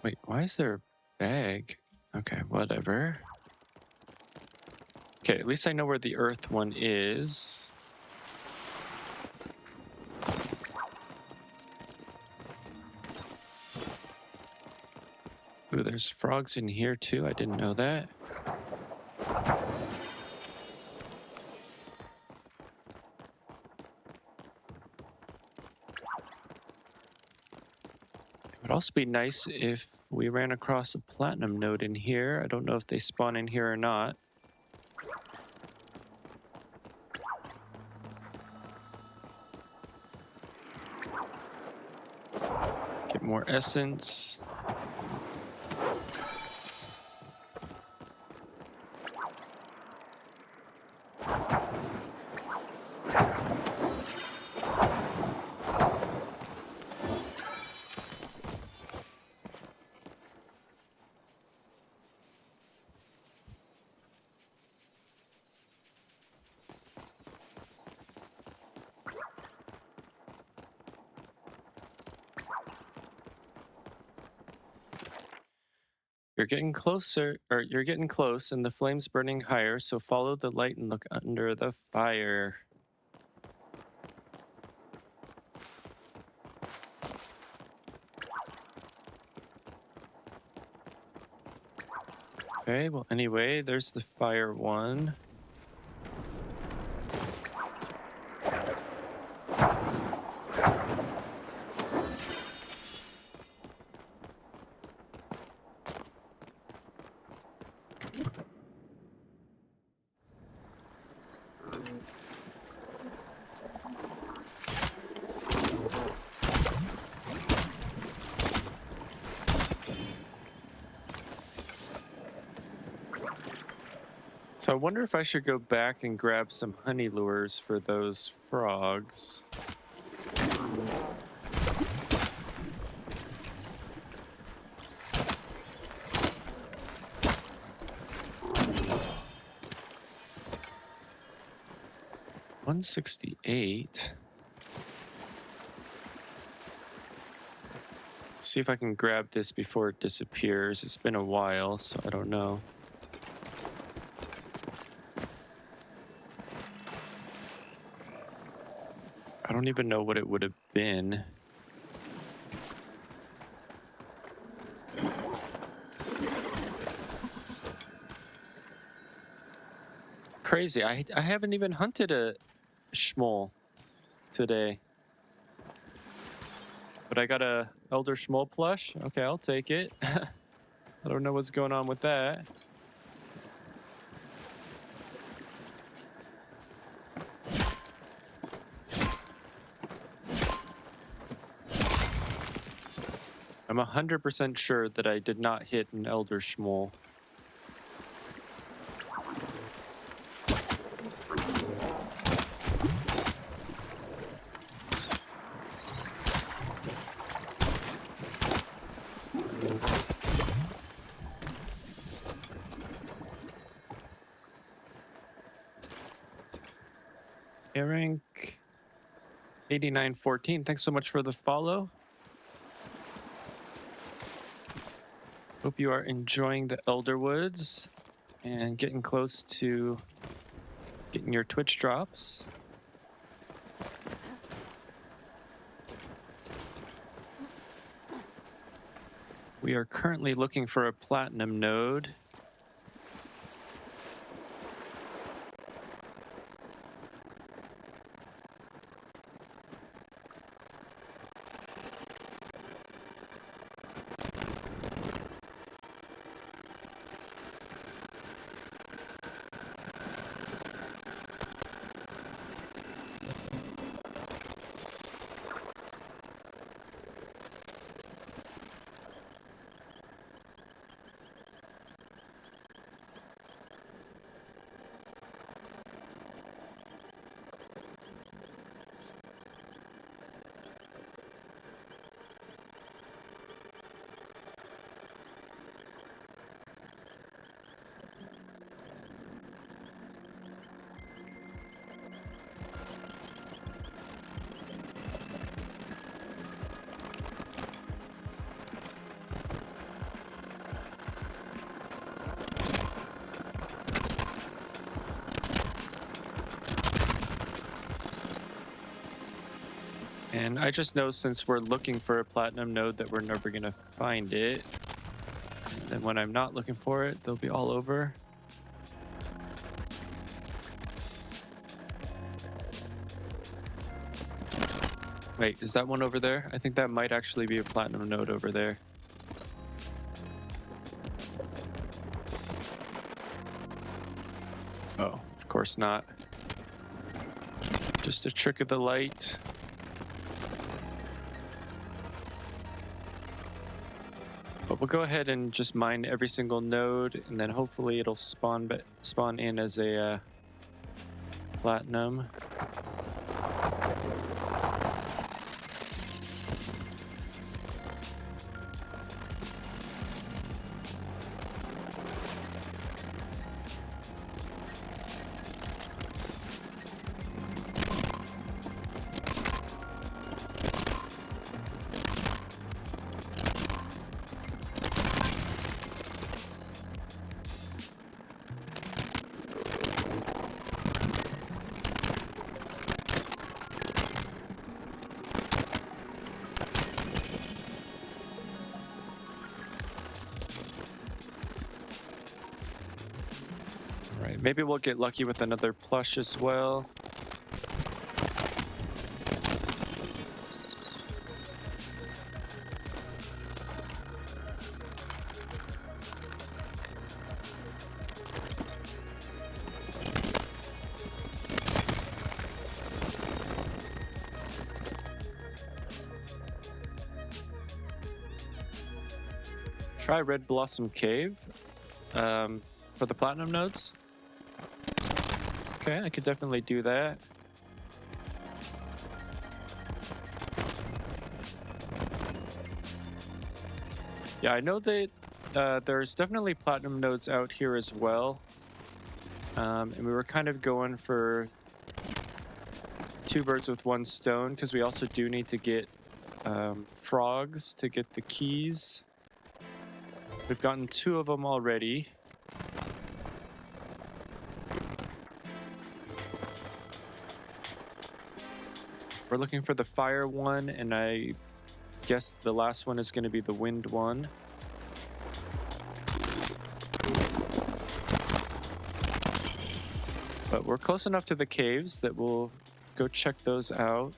[SPEAKER 1] Wait, why is there a bag? Okay, whatever. Okay, at least I know where the earth one is. Ooh, there's frogs in here too. I didn't know that. It would also be nice if we ran across a platinum node in here. I don't know if they spawn in here or not. Get more essence. You're getting closer, or you're getting close, and the flame's burning higher, so follow the light and look under the fire. Okay, well, anyway, there's the fire one. So I wonder if I should go back and grab some honey lures for those frogs. $168. Let's see if I can grab this before it disappears. It's been a while, so I don't know. I don't even know what it would have been. Crazy. I haven't even hunted a schmoll today. But I got a Elder Schmoll plush. Okay, I'll take it. I don't know what's going on with that. I'm 100% sure that I did not hit an Elder Schmoll. Rank 8914. Thanks so much for the follow. Hope you are enjoying the Elderwoods and getting close to getting your Twitch drops. We are currently looking for a platinum node. And I just know since we're looking for a platinum node that we're never going to find it. And then when I'm not looking for it, they'll be all over. Wait, is that one over there? I think that might actually be a platinum node over there. Oh, of course not. Just a trick of the light. But we'll go ahead and just mine every single node, and then hopefully it'll spawn in as a platinum. Okay, maybe we'll get lucky with another plush as well. Try Red Blossom Cave for the platinum nodes. Okay, I could definitely do that. Yeah, I know that there's definitely platinum nodes out here as well. And we were kind of going for two birds with one stone because we also do need to get frogs to get the keys. We've gotten 2 of them already. We're looking for the fire one, and I guess the last one is going to be the wind one. But we're close enough to the caves that we'll go check those out.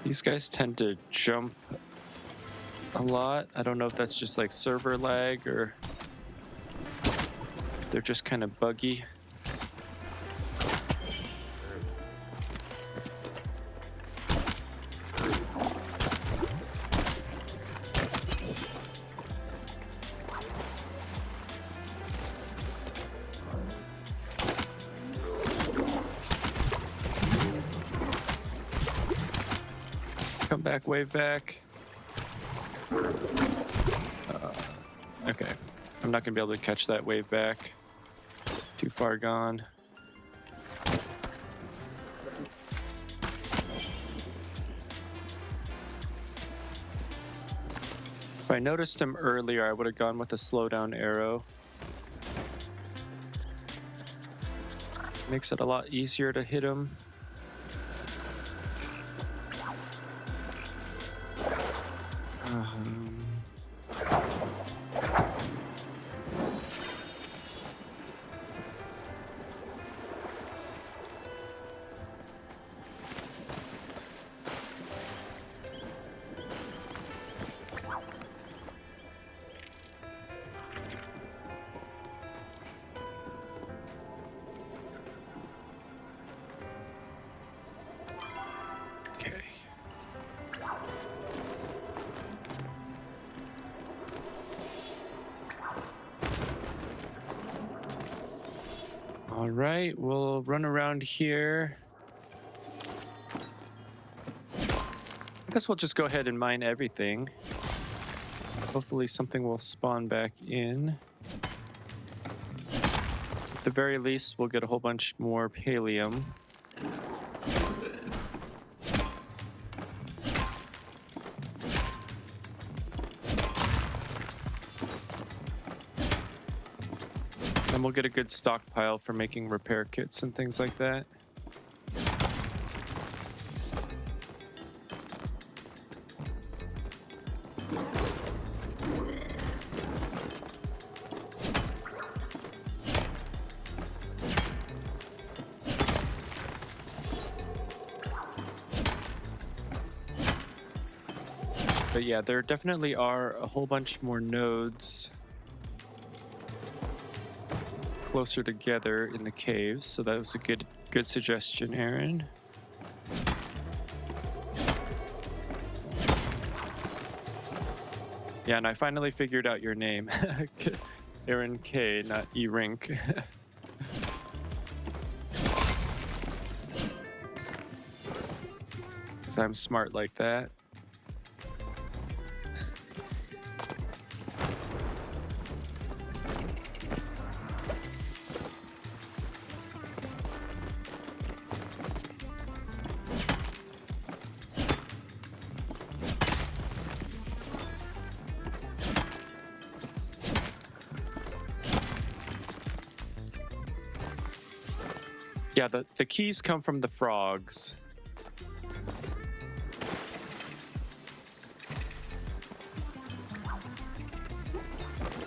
[SPEAKER 1] These guys tend to jump a lot. I don't know if that's just like server lag or if they're just kind of buggy. Come back, wave back. Okay, I'm not gonna be able to catch that wave back. Too far gone. If I noticed him earlier, I would have gone with a slowdown arrow. Makes it a lot easier to hit him. Okay. All right, we'll run around here. I guess we'll just go ahead and mine everything. Hopefully something will spawn back in. At the very least, we'll get a whole bunch more pallium. And we'll get a good stockpile for making repair kits and things like that. But yeah, there definitely are a whole bunch more nodes closer together in the caves, so that was a good suggestion, Aaron. Yeah, and I finally figured out your name. Aaron K, not E-Rink. Because I'm smart like that. Yeah, the keys come from the frogs.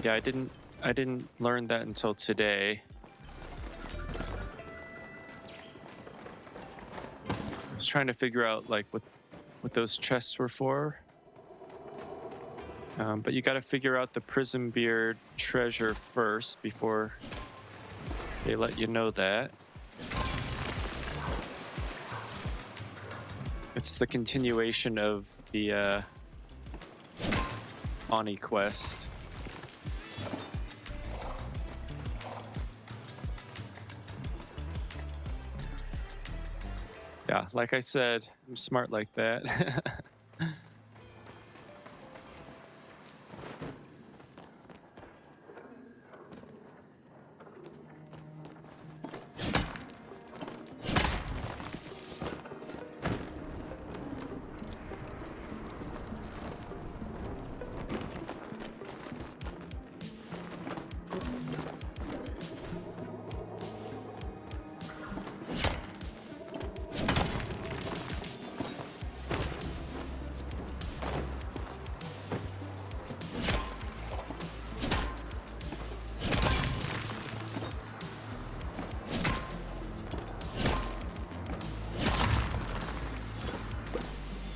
[SPEAKER 1] Yeah, I didn't learn that until today. I was trying to figure out like what those chests were for. But you got to figure out the Prism Beard treasure first before they let you know that. It's the continuation of the Ani quest. Yeah, like I said, I'm smart like that.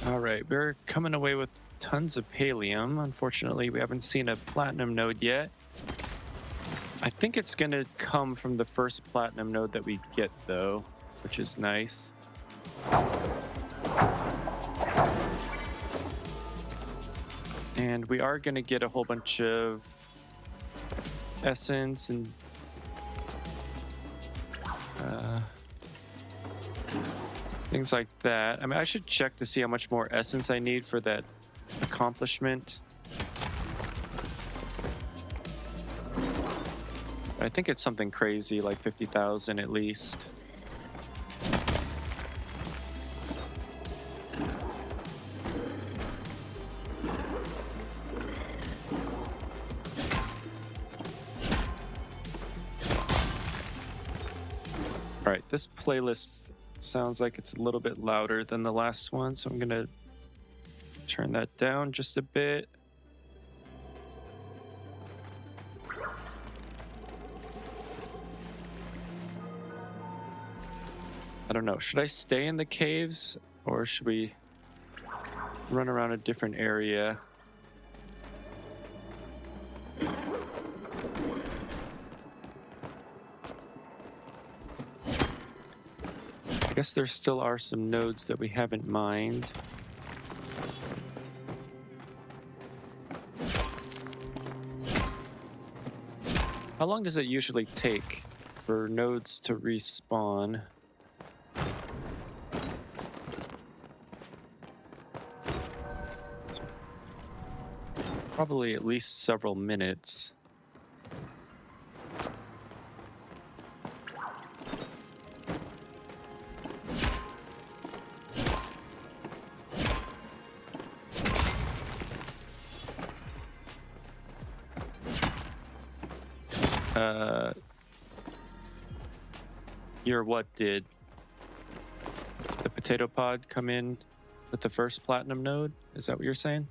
[SPEAKER 1] All right, we're coming away with tons of Palium. Unfortunately, we haven't seen a Platinum node yet. I think it's going to come from the first Platinum node that we get, though, which is nice. And we are going to get a whole bunch of essence and things like that. I mean, I should check to see how much more essence I need for that accomplishment. I think it's something crazy, like 50,000 at least. All right, this playlist sounds like it's a little bit louder than the last one, so I'm gonna turn that down just a bit. I don't know, should I stay in the caves or should we run around a different area? I guess there still are some nodes that we haven't mined. How long does it usually take for nodes to respawn? It's probably at least several minutes. Your what did the potato pod come in with the first platinum node? Is that what you're saying?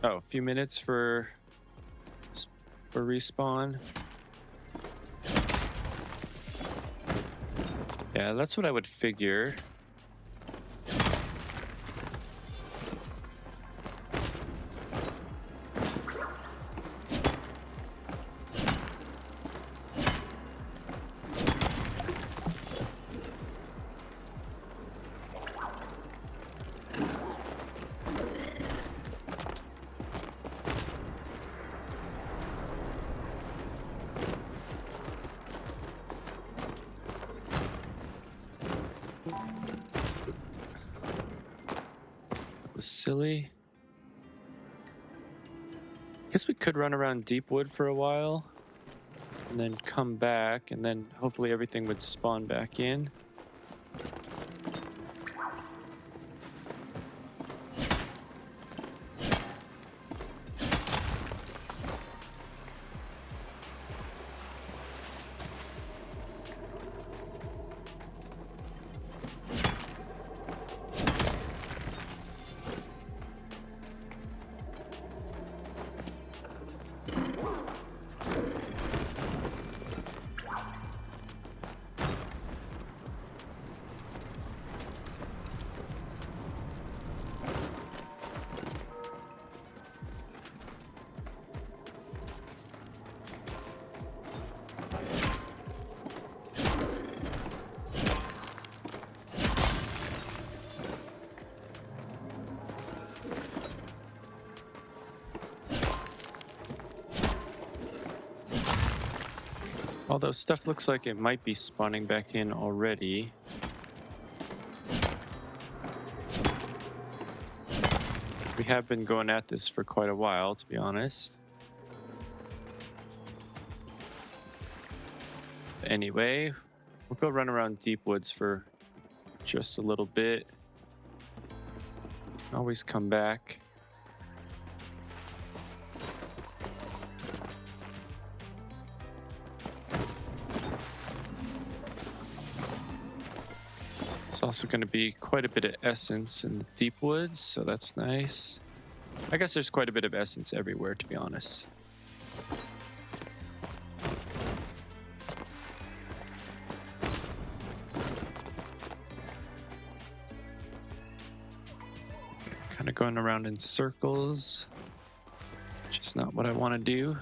[SPEAKER 1] Oh, a few minutes for respawn. Yeah, that's what I would figure. Silly. Guess we could run around Deepwood for a while and then come back, and then hopefully everything would spawn back in. Although stuff looks like it might be spawning back in already. We have been going at this for quite a while, to be honest. Anyway, we'll go run around Deep Woods for just a little bit. Always come back. It's also going to be quite a bit of essence in the Deep Woods, so that's nice. I guess there's quite a bit of essence everywhere, to be honest. Kind of going around in circles, which is not what I want to do.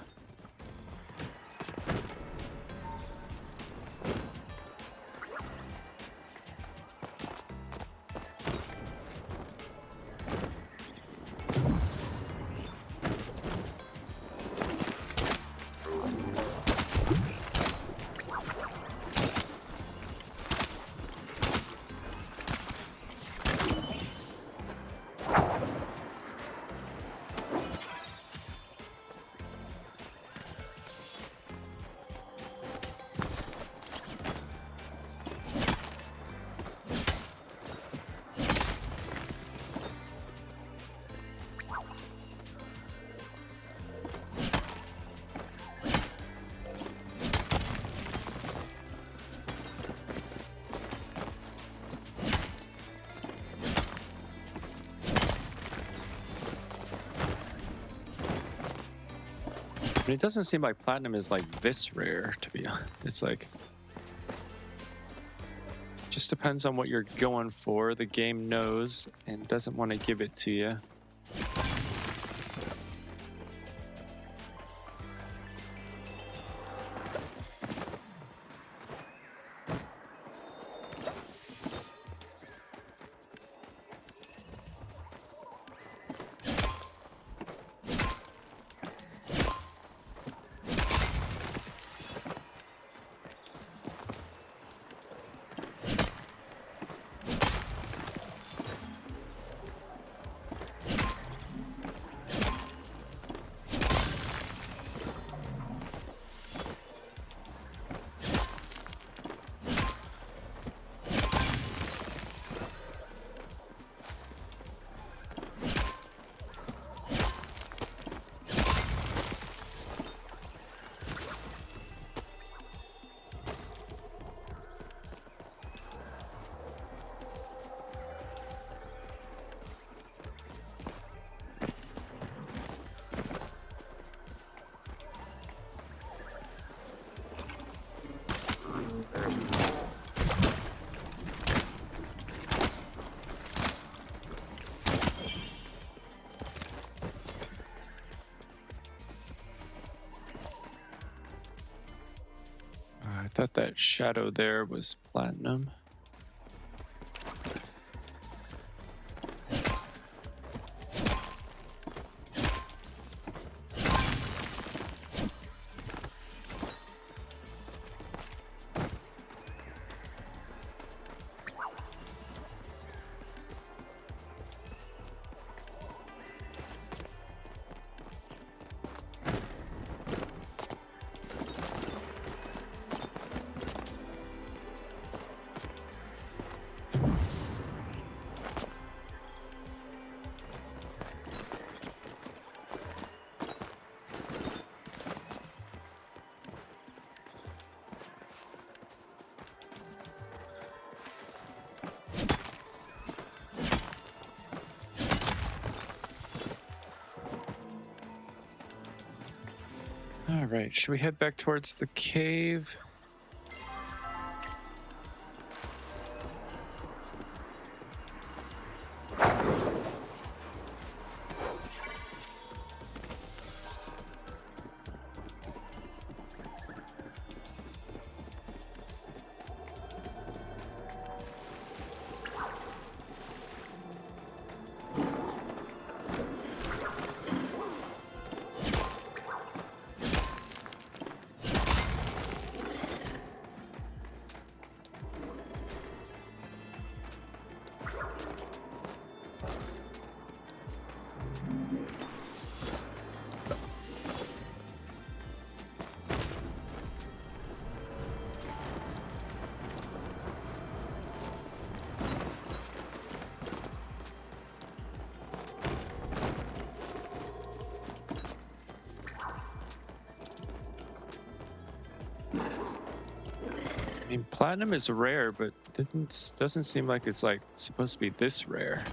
[SPEAKER 1] It doesn't seem like platinum is like this rare, to be honest. It's like, just depends on what you're going for. The game knows and doesn't want to give it to you. I thought that shadow there was platinum. All right, should we head back towards the cave? mean, platinum is rare, but doesn't seem like it's like supposed to be this rare.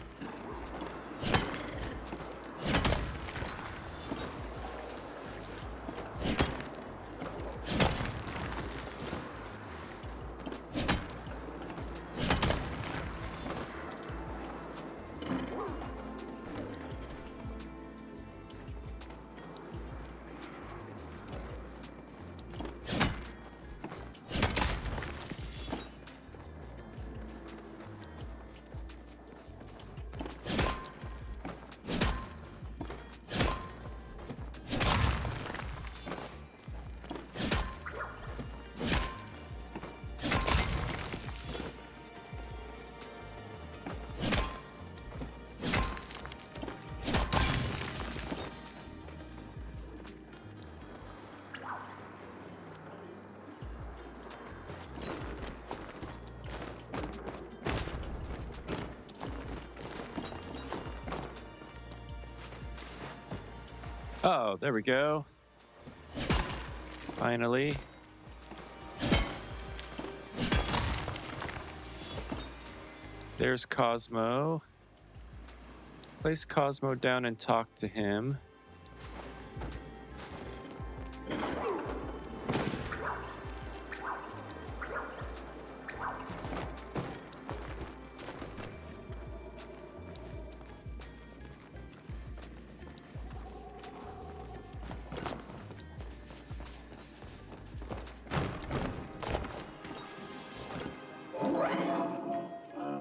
[SPEAKER 1] Oh, there we go. Finally. There's Cosmo. Place Cosmo down and talk to him.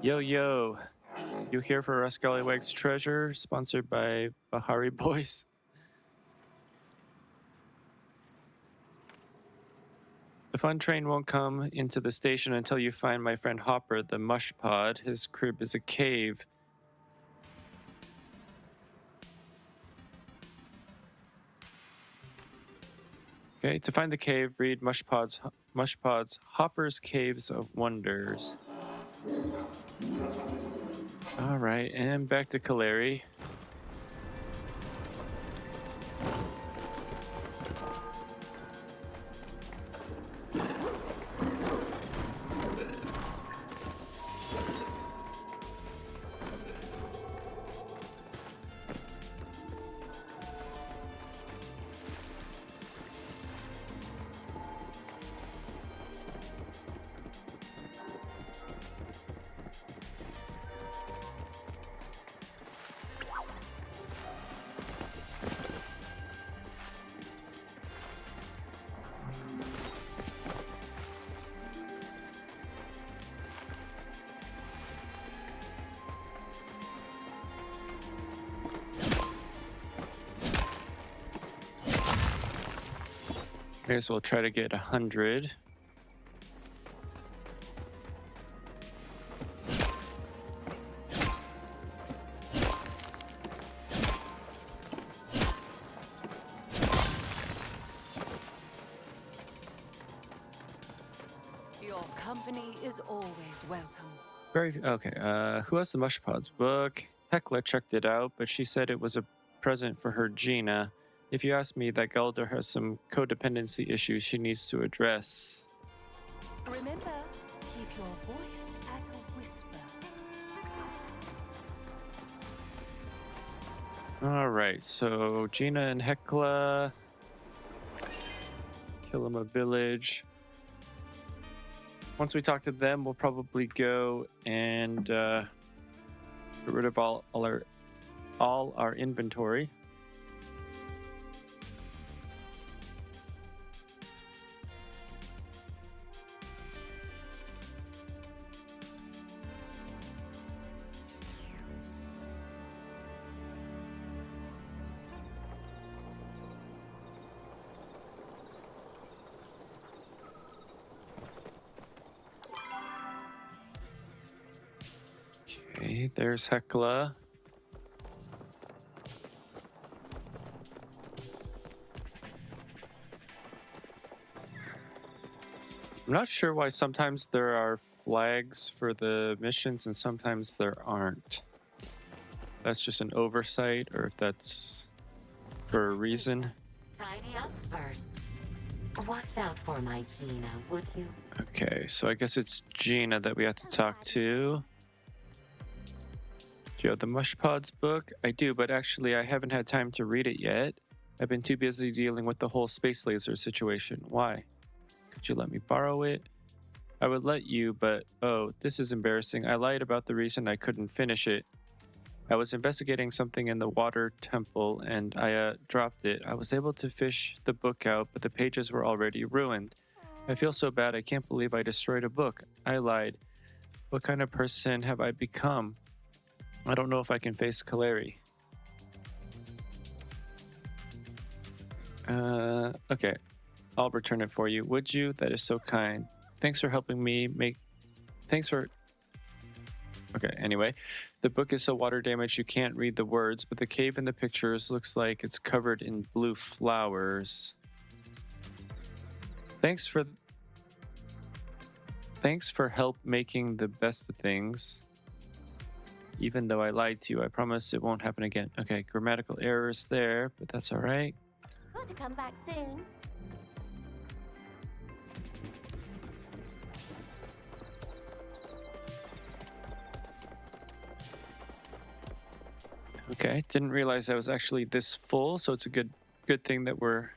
[SPEAKER 1] Yo, yo. You here for Scallywag's Treasure, sponsored by Bahari Boys? The fun train won't come into the station until you find my friend Hopper, the mush pod. His crib is a cave. Okay, to find the cave, read Mushpod's Hopper's Caves of Wonders. All right, and back to Kaleri. Okay, so we'll try to get 100.
[SPEAKER 3] Your company is always welcome.
[SPEAKER 1] Okay. Who has the Mushpods book? Hecla checked it out, but she said it was a present for her Gina. If you ask me, that Galder has some codependency issues she needs to address.
[SPEAKER 3] Remember, keep your voice at a whisper.
[SPEAKER 1] All right, so Gina and Hecla. Kilima Village. Once we talk to them, we'll probably go and get rid of all our inventory. Okay, there's Hecla. I'm not sure why sometimes there are flags for the missions and sometimes there aren't. That's just an oversight, or if that's for a reason.
[SPEAKER 2] Tidy up first.
[SPEAKER 5] Watch out for my Gina, would you?
[SPEAKER 1] Okay, so I guess it's Gina that we have to talk to. Do you have the Mush Pods book? I do, but actually I haven't had time to read it yet. I've been too busy dealing with the whole space laser situation. Why? Could you let me borrow it? I would let you, but oh, this is embarrassing. I lied about the reason I couldn't finish it. I was investigating something in the water temple and I dropped it. I was able to fish the book out, but the pages were already ruined. I feel so bad. I can't believe I destroyed a book. I lied. What kind of person have I become? I don't know if I can face Kaleri. Okay. I'll return it for you. Would you? That is so kind. Thanks for helping me make. Thanks for. Okay, anyway. The book is so water damaged you can't read the words, but the cave in the pictures looks like it's covered in blue flowers. Thanks for. Thanks for help making the best of things. Even though I lied to you, I promise it won't happen again. Okay, grammatical errors there, but that's all right.
[SPEAKER 5] Got to come back soon.
[SPEAKER 1] Okay, didn't realize I was actually this full, so it's a good thing that we're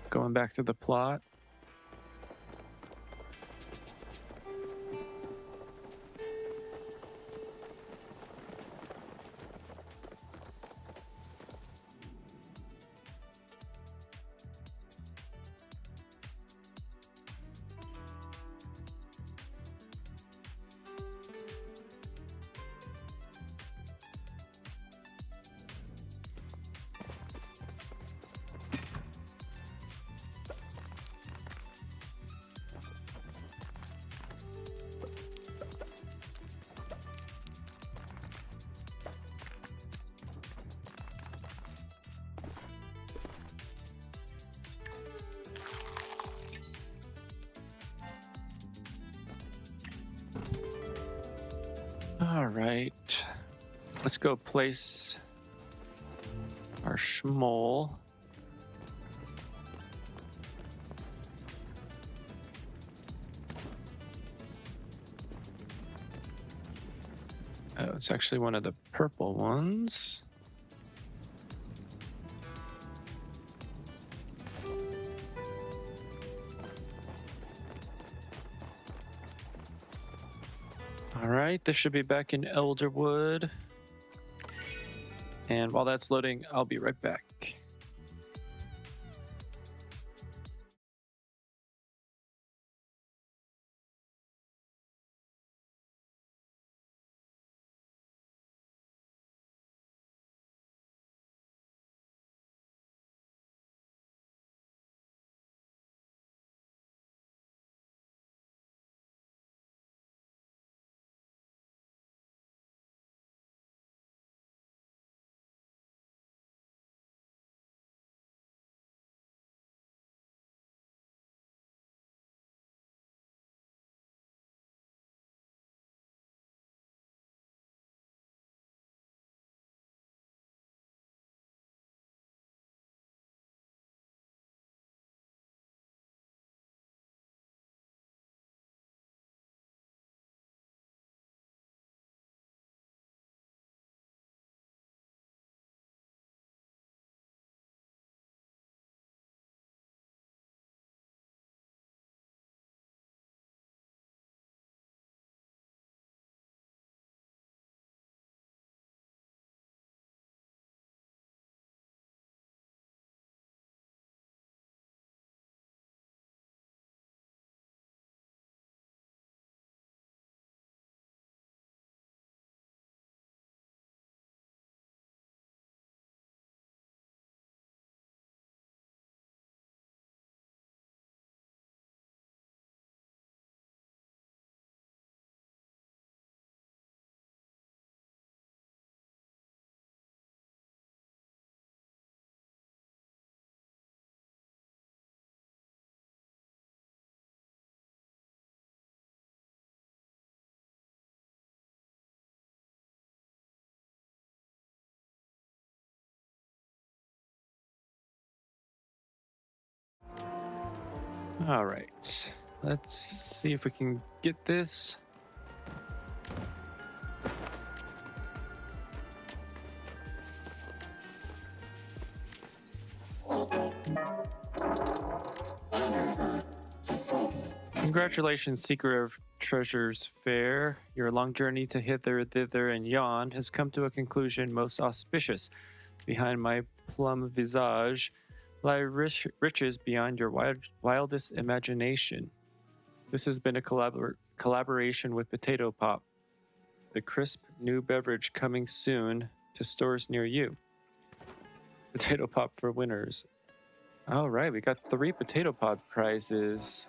[SPEAKER 1] going back to the plot. All right, let's go place our schmoll. Oh, it's actually one of the purple ones. All right, this should be back in Elderwood. And while that's loading, I'll be right back. All right. Let's see if we can get this. Congratulations, Seeker of Treasures Fair. Your long journey to hither, thither, and yon has come to a conclusion most auspicious. Behind my plum visage lie riches beyond your wildest imagination. This has been a collaboration with Potato Pop, the crisp new beverage coming soon to stores near you. Potato Pop for winners. All right, we got 3 Potato Pod prizes.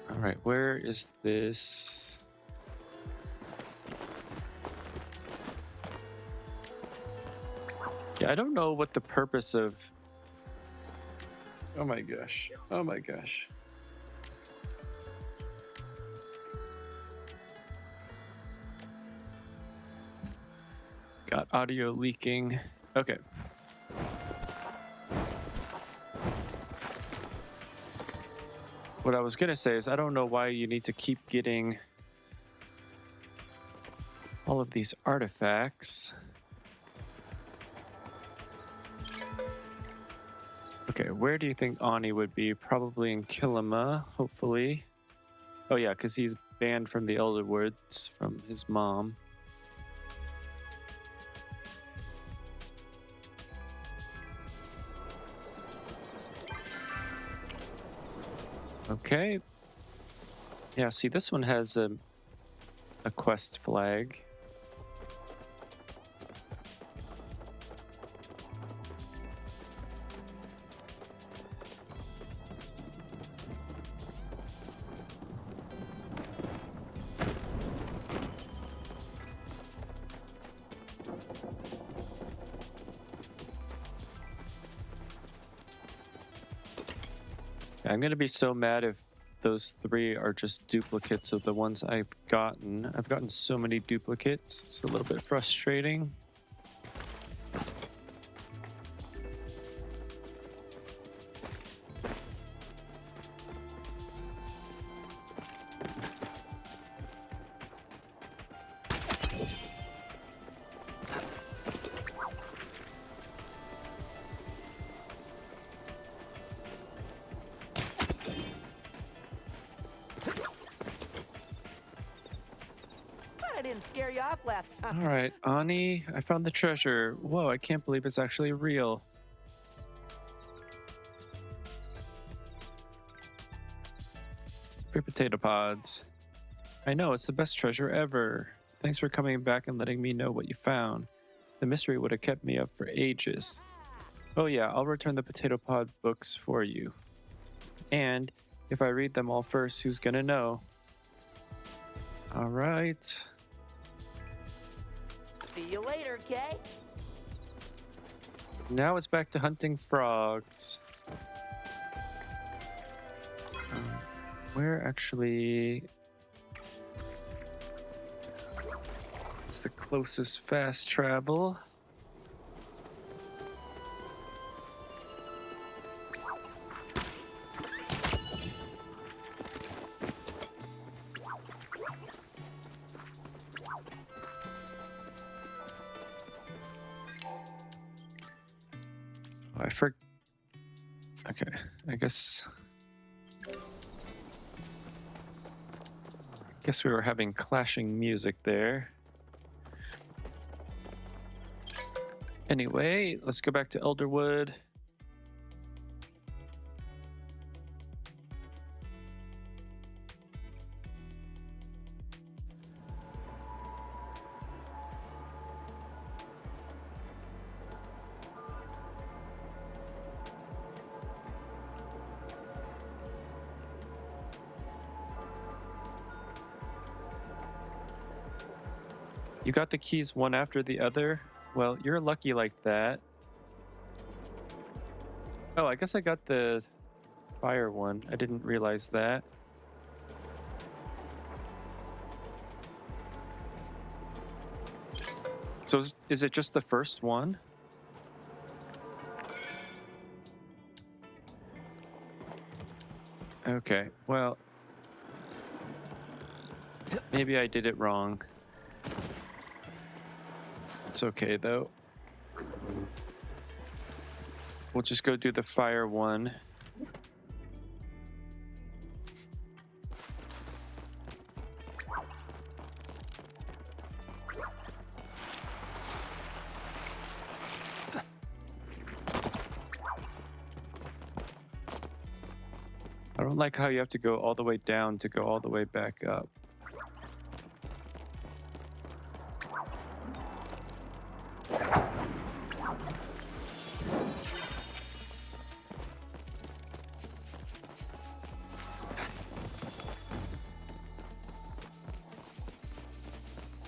[SPEAKER 1] All right, where is this? Yeah, I don't know what the purpose of... Oh my gosh. Oh my gosh. Got audio leaking. Okay. What I was going to say is I don't know why you need to keep getting all of these artifacts. Okay, where do you think Ani would be? Probably in Kilima, hopefully. Oh yeah, because he's banned from the Elder Woods from his mom. Okay. Yeah, see, this one has a quest flag. I'm going to be so mad if those 3 are just duplicates of the ones I've gotten. I've gotten so many duplicates. It's a little bit frustrating.
[SPEAKER 2] I didn't scare you off last time.
[SPEAKER 1] All right, Ani, I found the treasure. Whoa, I can't believe it's actually real. Free potato pods. I know, it's the best treasure ever. Thanks for coming back and letting me know what you found. The mystery would have kept me up for ages. Oh yeah, I'll return the potato pod books for you. And if I read them all first, who's gonna know? All right.
[SPEAKER 2] See you later, Kay.
[SPEAKER 1] Now it's back to hunting frogs. Where actually is the closest fast travel? Okay, I guess we were having clashing music there. Anyway, let's go back to Elderwood. You got the keys one after the other? Well, you're lucky like that. Oh, I guess I got the fire one. I didn't realize that. So is it just the first one? Okay, well, maybe I did it wrong. It's okay, though. We'll just go do the fire one. I don't like how you have to go all the way down to go all the way back up.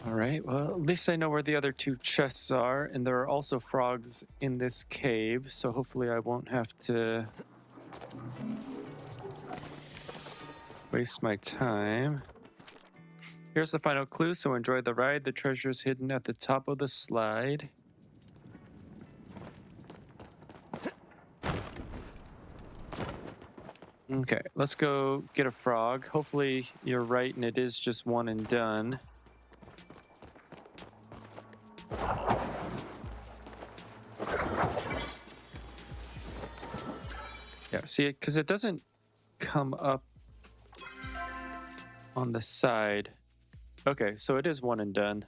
[SPEAKER 1] All right, well, at least I know where the other two chests are, and there are also frogs in this cave, so hopefully I won't have to waste my time. Here's the final clue, so enjoy the ride. The treasure is hidden at the top of the slide. Okay, let's go get a frog. Hopefully you're right and it is just one and done. Yeah, see it, because it doesn't come up on the side. Okay, so it is one and done.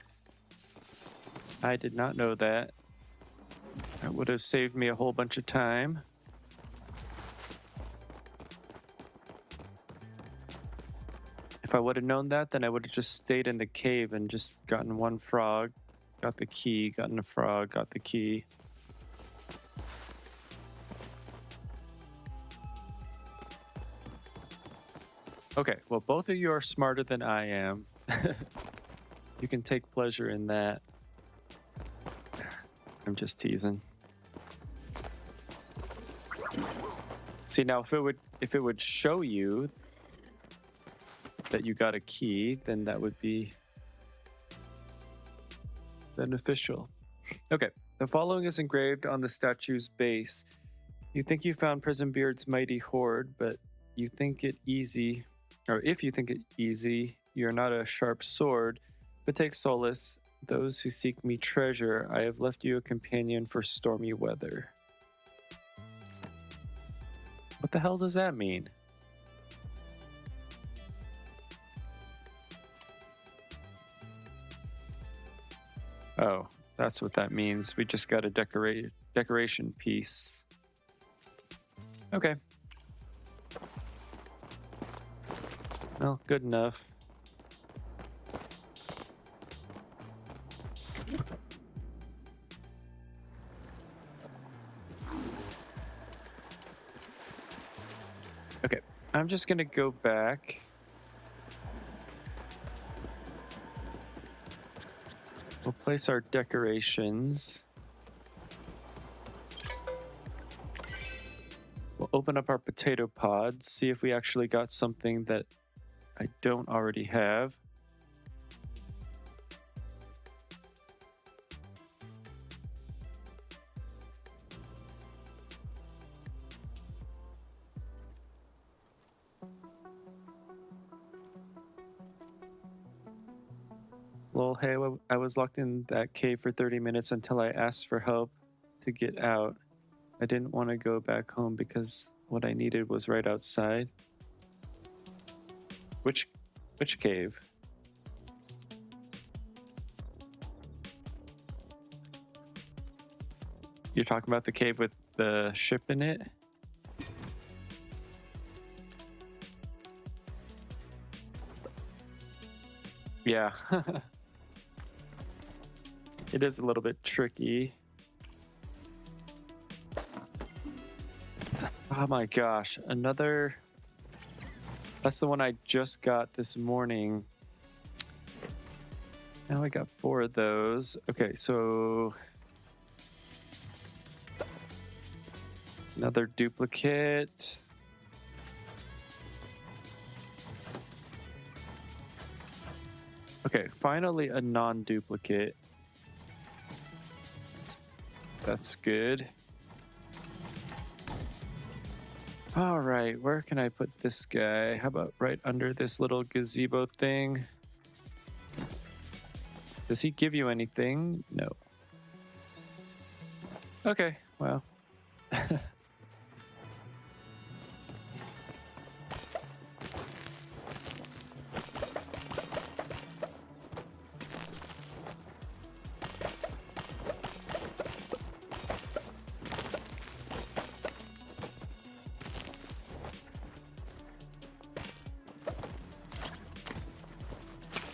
[SPEAKER 1] I did not know that. That would have saved me a whole bunch of time. If I would have known that, then I would have just stayed in the cave and just gotten one frog, got the key, gotten a frog, got the key. Okay, well, both of you are smarter than I am. You can take pleasure in that. I'm just teasing. See, now if it would show you that you got a key, then that would be beneficial. Okay, the following is engraved on the statue's base. You think you found Prisonbeard's mighty hoard, but you think it easy, or if you think it easy, you're not a sharp sword, but take solace. Those who seek me treasure, I have left you a companion for stormy weather. What the hell does that mean? Oh, that's what that means. We just got a decoration piece. Okay. Well, good enough. Okay, I'm just gonna go back. We'll place our decorations. We'll open up our potato pods, see if we actually got something that I don't already have. Well, hey, I was locked in that cave for 30 minutes until I asked for help to get out. I didn't want to go back home because what I needed was right outside. Which cave? You're talking about the cave with the ship in it? Yeah. It is a little bit tricky. Oh my gosh, another... That's the one I just got this morning. Now I got 4 of those. Okay, so... Another duplicate. Okay, finally a non-duplicate. That's good. All right, where can I put this guy? How about right under this little gazebo thing? Does he give you anything? No. Okay, well.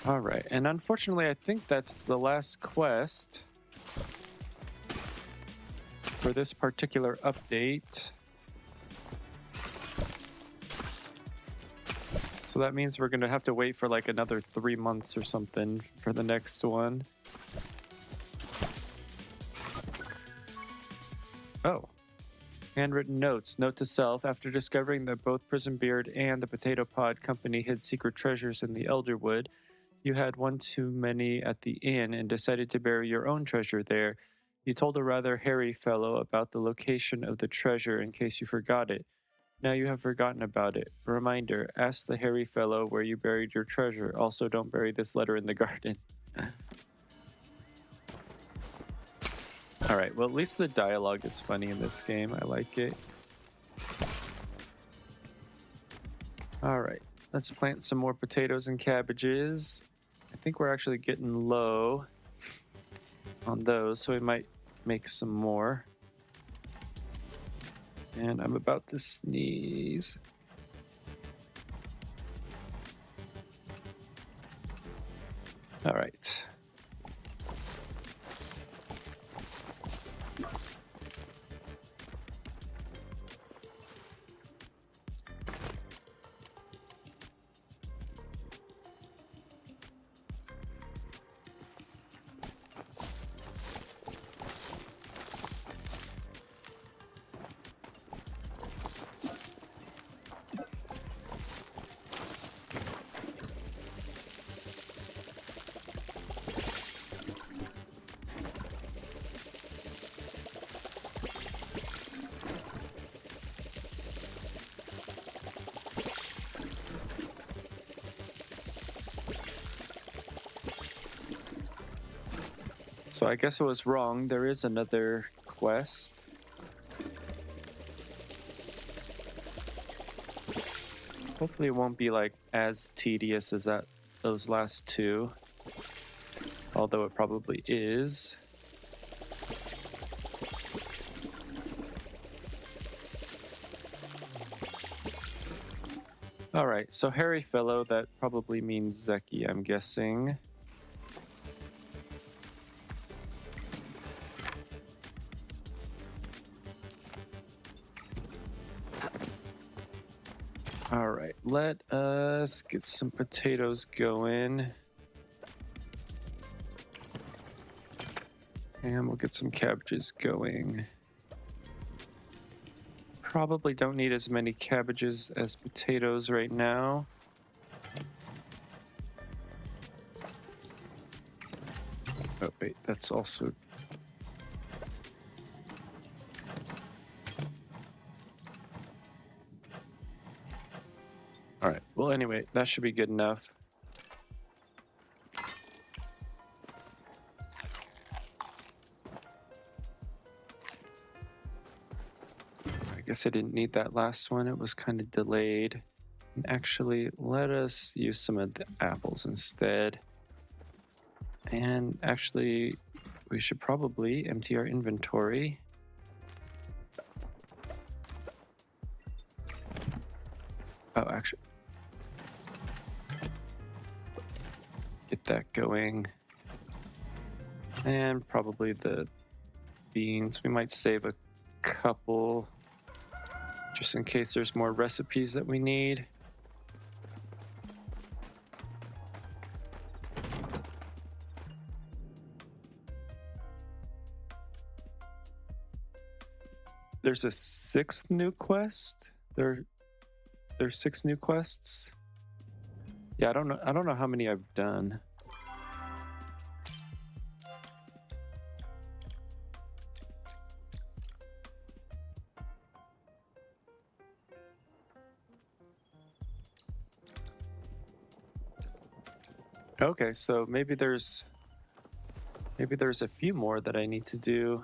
[SPEAKER 1] All right, and unfortunately, I think that's the last quest for this particular update. So that means we're going to have to wait for like another 3 months or something for the next one. Oh. Handwritten notes. Note to self, after discovering that both Prison Beard and the Potato Pod Company hid secret treasures in the Elderwood, you had one too many at the inn and decided to bury your own treasure there. You told a rather hairy fellow about the location of the treasure in case you forgot it. Now you have forgotten about it. Reminder, ask the hairy fellow where you buried your treasure. Also, don't bury this letter in the garden. All right, well, at least the dialogue is funny in this game. I like it. All right, let's plant some more potatoes and cabbages. I think we're actually getting low on those, so we might make some more. And I'm about to sneeze. All right. So I guess I was wrong. There is another quest. Hopefully it won't be like as tedious as those last two. Although it probably is. All right, so hairy fellow, that probably means Zeki, I'm guessing. All right, let us get some potatoes going. And we'll get some cabbages going. Probably don't need as many cabbages as potatoes right now. Oh, wait, that's also... All right, well, anyway, that should be good enough. I guess I didn't need that last one. It was kind of delayed. And actually, let us use some of the apples instead. And actually, we should probably empty our inventory. Oh, actually, get that going. And probably the beans. We might save a couple just in case there's more recipes that we need. There's a 6th new quest. There's 6 new quests. Yeah, I don't know how many I've done. Okay, so maybe there's a few more that I need to do.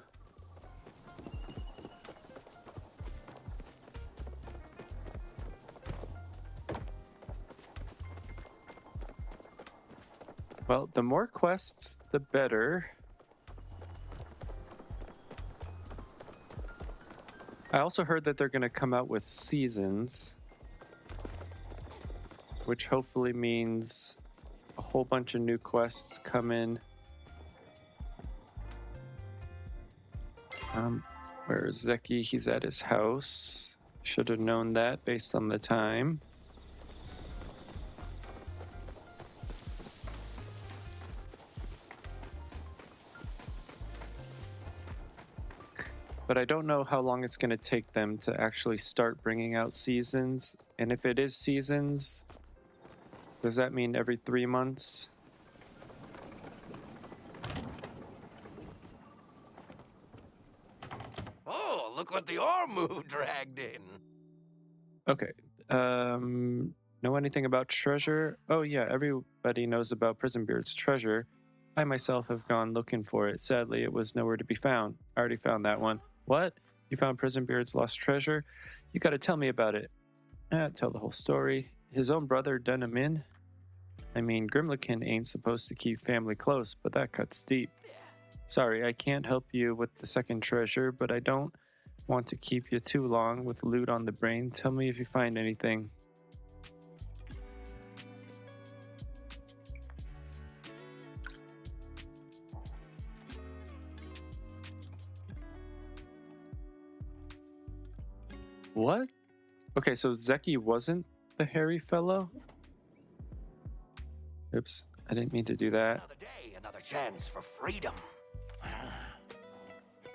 [SPEAKER 1] Well, the more quests, the better. I also heard that they're going to come out with seasons, which hopefully means a whole bunch of new quests come in. Where's Zeki? He's at his house. Should have known that based on the time. But I don't know how long it's going to take them to actually start bringing out seasons. And if it is seasons, does that mean every 3 months?
[SPEAKER 4] Oh, look what the Ormu dragged in.
[SPEAKER 1] Okay. Know anything about treasure? Oh yeah, everybody knows about Prisonbeard's treasure. I myself have gone looking for it. Sadly, it was nowhere to be found. I already found that one. What? You found Prisonbeard's lost treasure? You gotta tell me about it. Tell the whole story. His own brother done him in? I mean, Grimlikin ain't supposed to keep family close, but that cuts deep. Sorry, I can't help you with the second treasure, but I don't want to keep you too long with loot on the brain. Tell me if you find anything. What? Okay, so Zeki wasn't the hairy fellow? Oops, I didn't mean to do that.
[SPEAKER 4] Another day, another chance for freedom.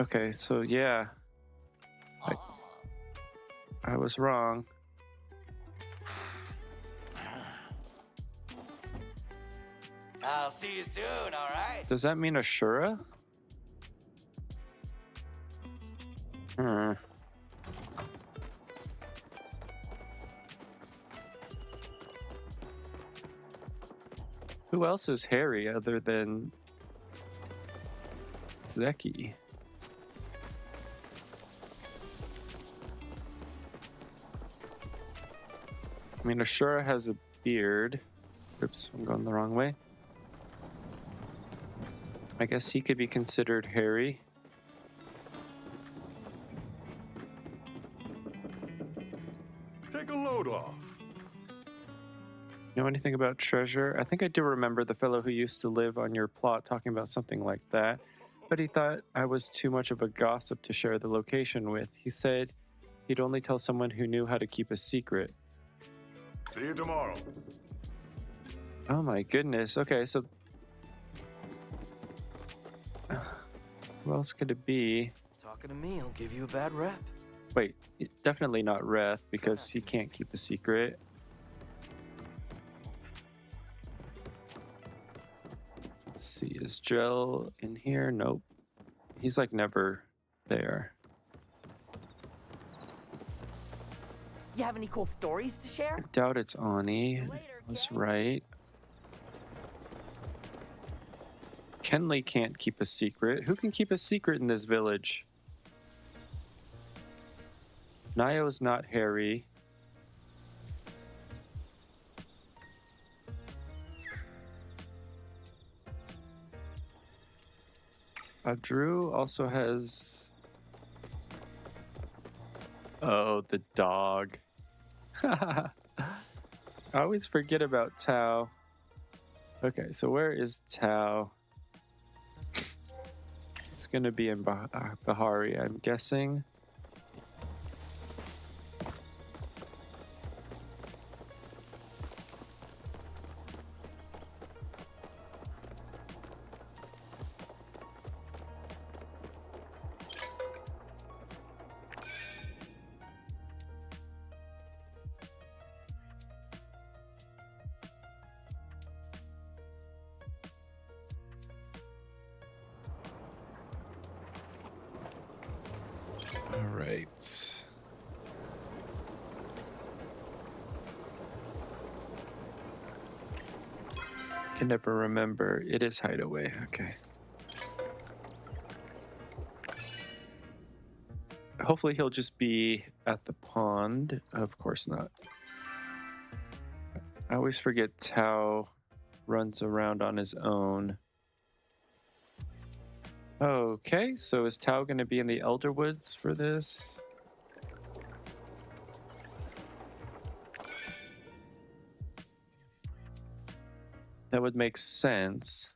[SPEAKER 1] Okay, so yeah. I was wrong.
[SPEAKER 4] I'll see you soon, all right?
[SPEAKER 1] Does that mean Ashura? Hmm. Who else is hairy other than Zeki? I mean, Ashura has a beard. Oops, I'm going the wrong way. I guess he could be considered hairy.
[SPEAKER 6] Take a load off.
[SPEAKER 1] Know anything about treasure? I think I do remember the fellow who used to live on your plot talking about something like that, but he thought I was too much of a gossip to share the location with. He said he'd only tell someone who knew how to keep a secret.
[SPEAKER 6] See you tomorrow.
[SPEAKER 1] Oh my goodness. Okay, so who else could it be?
[SPEAKER 2] Talking to me, I'll give you a bad rap.
[SPEAKER 1] Wait, definitely not Reth because he can't keep a secret. Let's see, is Gel in here? Nope. He's like never there.
[SPEAKER 2] You have any cool stories to share?
[SPEAKER 1] I doubt it's Ani.
[SPEAKER 2] Later,
[SPEAKER 1] I was
[SPEAKER 2] kid.
[SPEAKER 1] right. Kenley can't keep a secret. Who can keep a secret in this village? Nio's not hairy. Drew also has... Oh, the dog. I always forget about Tao. Okay, so where is Tao? It's gonna be in Bahari, I'm guessing. All right. can never remember. It is Hideaway. Okay. Hopefully he'll just be at the pond. Of course not. I always forget Tao runs around on his own. Okay, so is Tao going to be in the Elderwoods for this? That would make sense.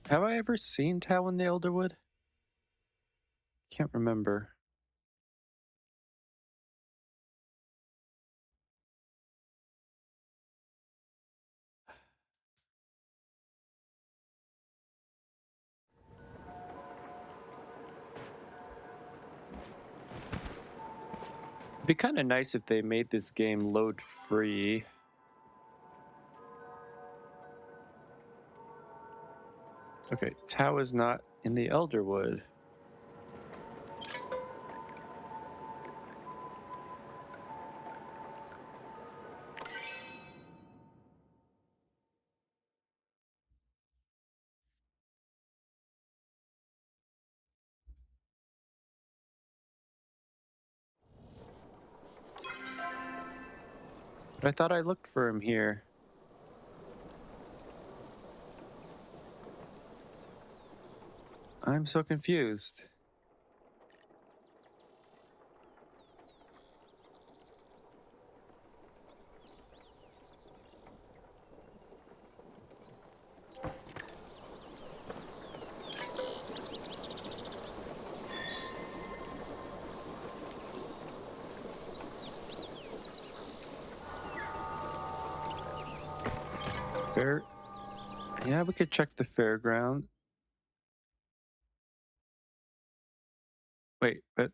[SPEAKER 1] Have I ever seen Tao in the Elderwood? Can't remember. It'd be kind of nice if they made this game load free. Okay, Tao is not in the Elderwood. But I thought I looked for him here. I'm so confused. Fair. Yeah, we could check the fairground. Wait, but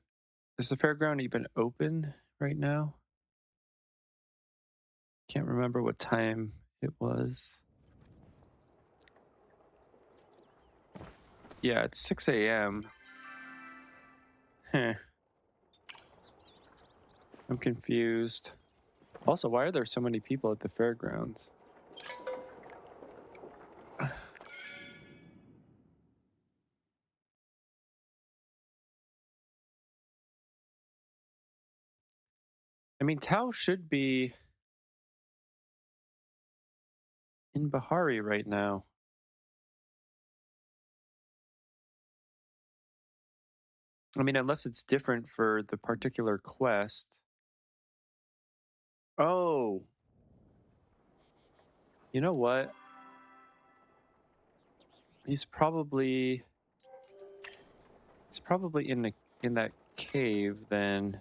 [SPEAKER 1] is the fairground even open right now? Can't remember what time it was. Yeah, it's 6 a.m. Huh. I'm confused. Also, why are there so many people at the fairgrounds? I mean, Tao should be in Bahari right now. I mean, unless it's different for the particular quest. Oh. You know what? He's probably in that cave then.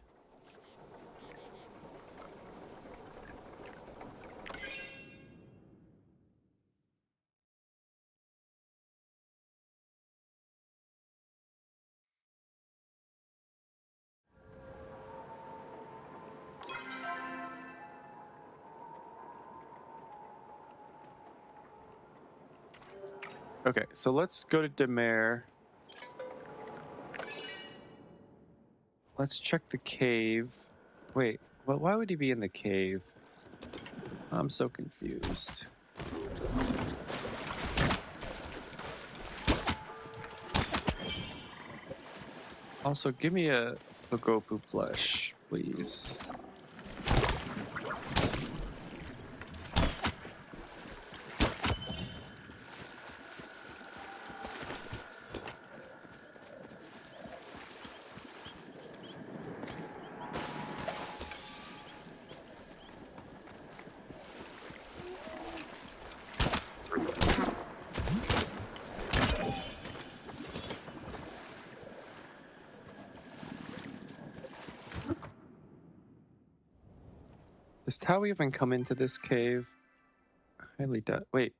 [SPEAKER 1] Okay, so let's go to Demare. Let's check the cave. Wait, why would he be in the cave? I'm so confused. Also, give me a Lagopu plush, please. Does Tao even come into this cave? Highly doubt. Wait.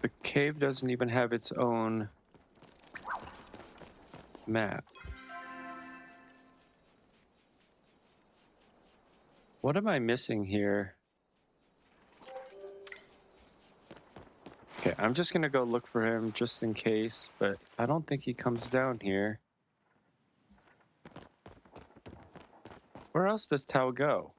[SPEAKER 1] The cave doesn't even have its own map. What am I missing here? Okay, I'm just gonna go look for him just in case, but I don't think he comes down here. Where else does Tao go?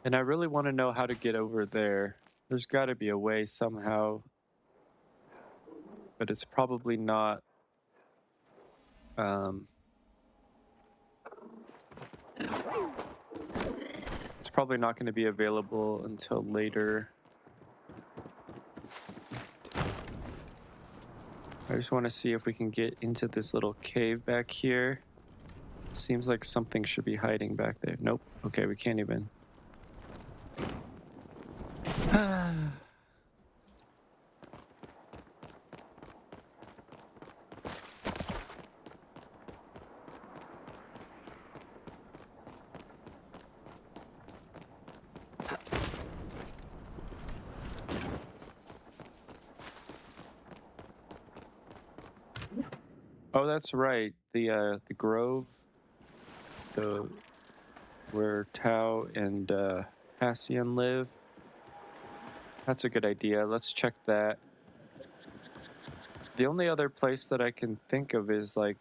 [SPEAKER 1] And I really want to know how to get over there. There's got to be a way somehow, but it's probably not. It's probably not going to be available until later. I just want to see if we can get into this little cave back here. It seems like something should be hiding back there. Nope. Okay, we can't even. Oh, that's right. The grove, where Tao and Hassian live. That's a good idea. Let's check that. The only other place that I can think of is like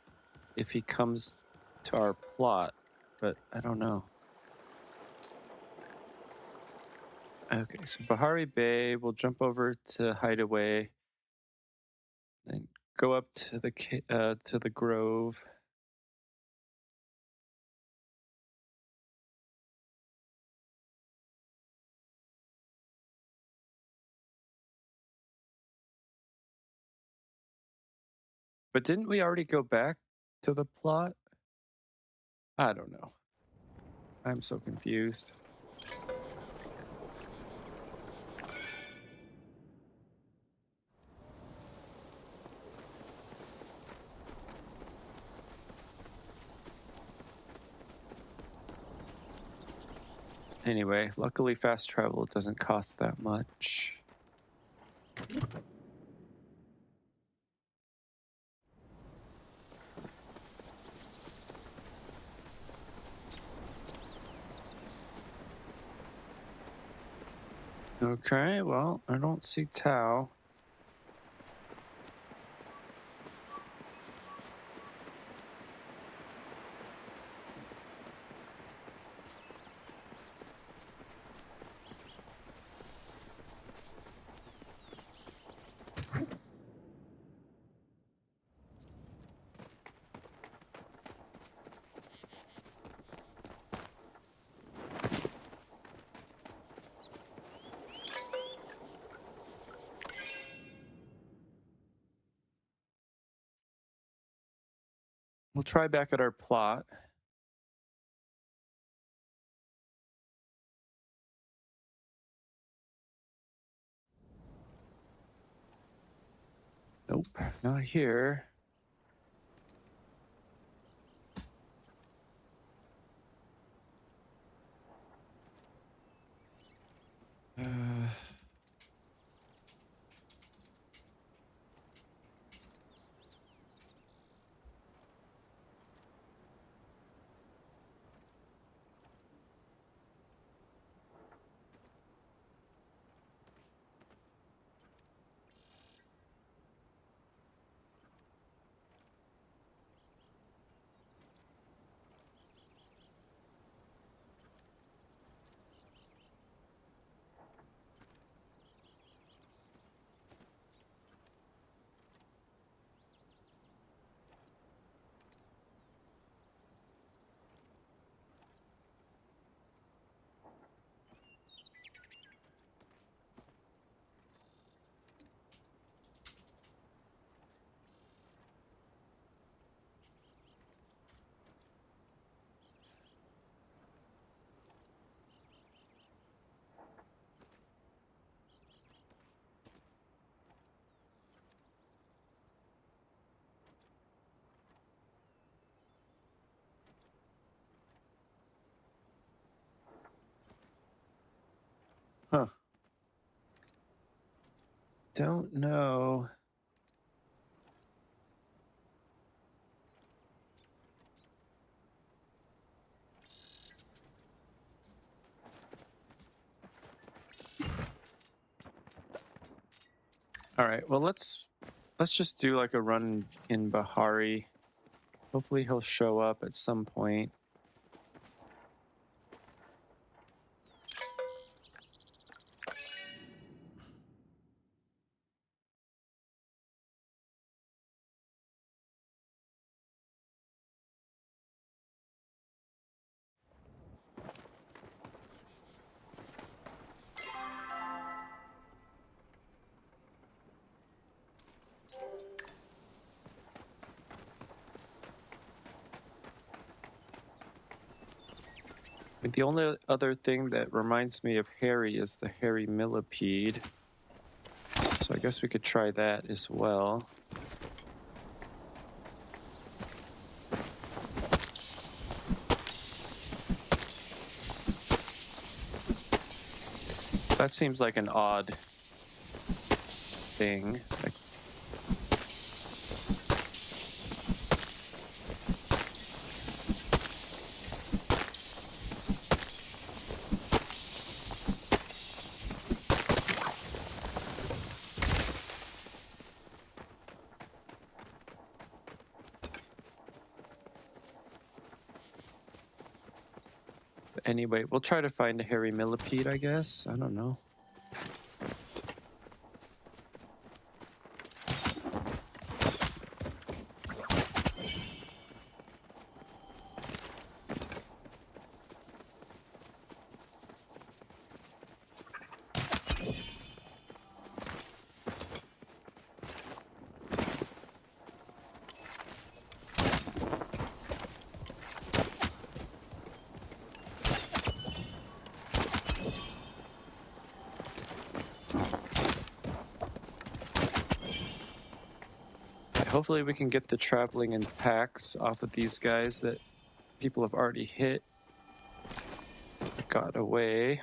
[SPEAKER 1] if he comes to our plot, but I don't know. Okay, so Bahari Bay, we'll jump over to Hideaway, then go up to the grove. But didn't we already go back to the plot? I don't know. I'm so confused. Anyway, luckily fast travel doesn't cost that much. Okay, well, I don't see Tao. We'll try back at our plot. Nope, not here. Uh, huh. Don't know. All right, well let's just do like a run in Bahari. Hopefully he'll show up at some point. The only other thing that reminds me of Harry is the hairy millipede. So I guess we could try that as well. That seems like an odd thing. Like, anyway, we'll try to find a hairy millipede, I guess. I don't know. Hopefully we can get the traveling in packs off of these guys that people have already hit. Got away.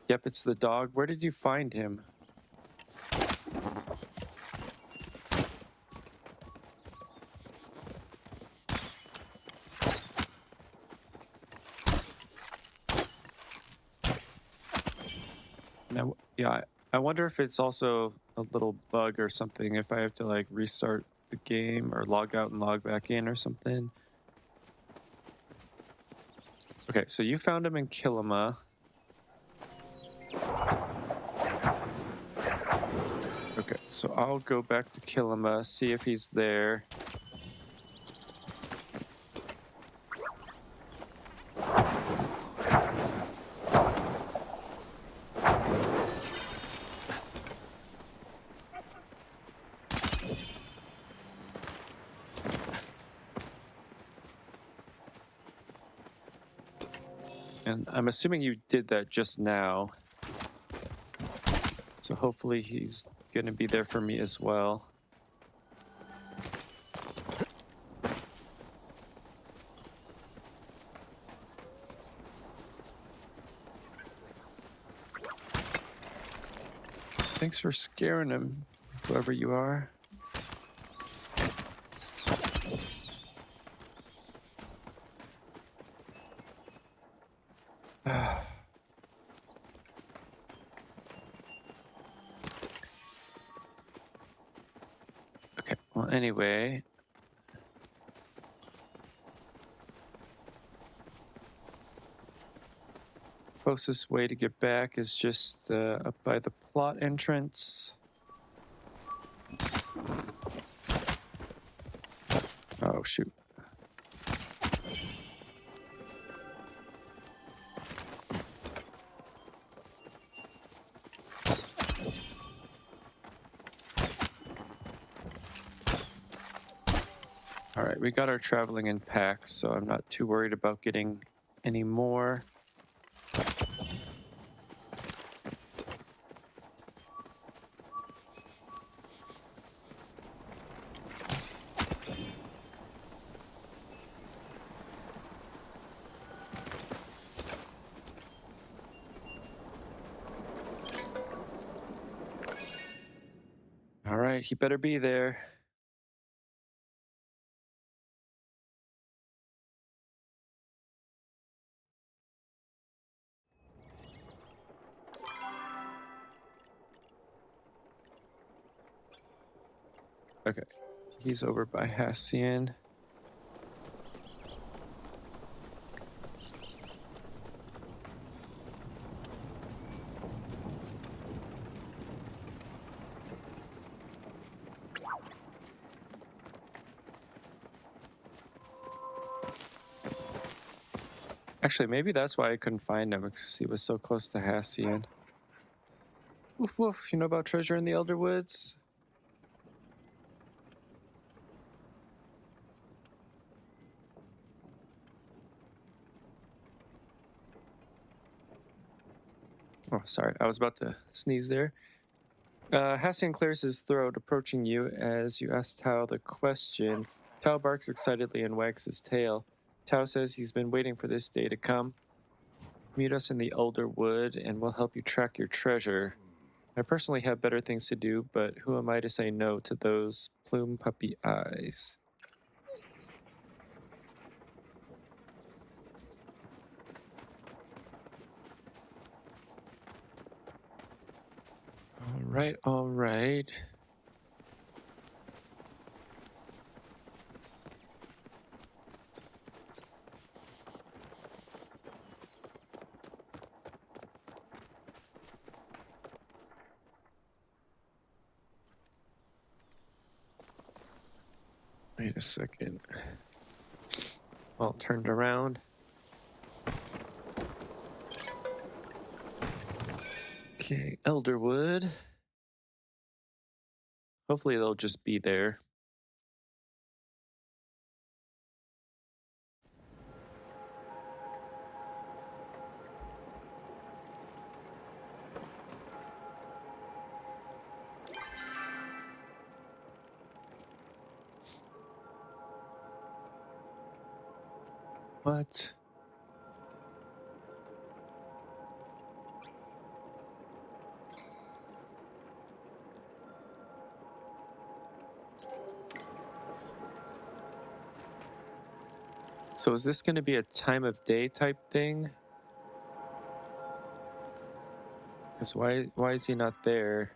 [SPEAKER 1] Yep, it's the dog. Where did you find him? Now, yeah, I wonder if it's also a little bug or something, if I have to like restart the game or log out and log back in or something. Okay, so you found him in Kilima. Okay, so I'll go back to Kilima, see if he's there. And I'm assuming you did that just now. So hopefully he's going to be there for me as well. Thanks for scaring him, whoever you are. Okay, well, anyway. Closest way to get back is just up by the plot entrance. Oh, shoot. All right, we got our traveling in packs, so I'm not too worried about getting any more. All right, he better be there. Okay, he's over by Hassian. Actually, maybe that's why I couldn't find him, because he was so close to Hassian. Woof woof, you know about treasure in the Elder Woods? Oh, sorry, I was about to sneeze there. Hassian clears his throat, approaching you as you ask Tao the question. Tao barks excitedly and wags his tail. Tao says he's been waiting for this day to come. Meet us in the Elder Wood, and we'll help you track your treasure. I personally have better things to do, but who am I to say no to those plume puppy eyes? All right, all right. Wait a second. All turned around. Okay, Elderwood. Hopefully they'll just be there. What? So is this going to be a time of day type thing? Because why is he not there?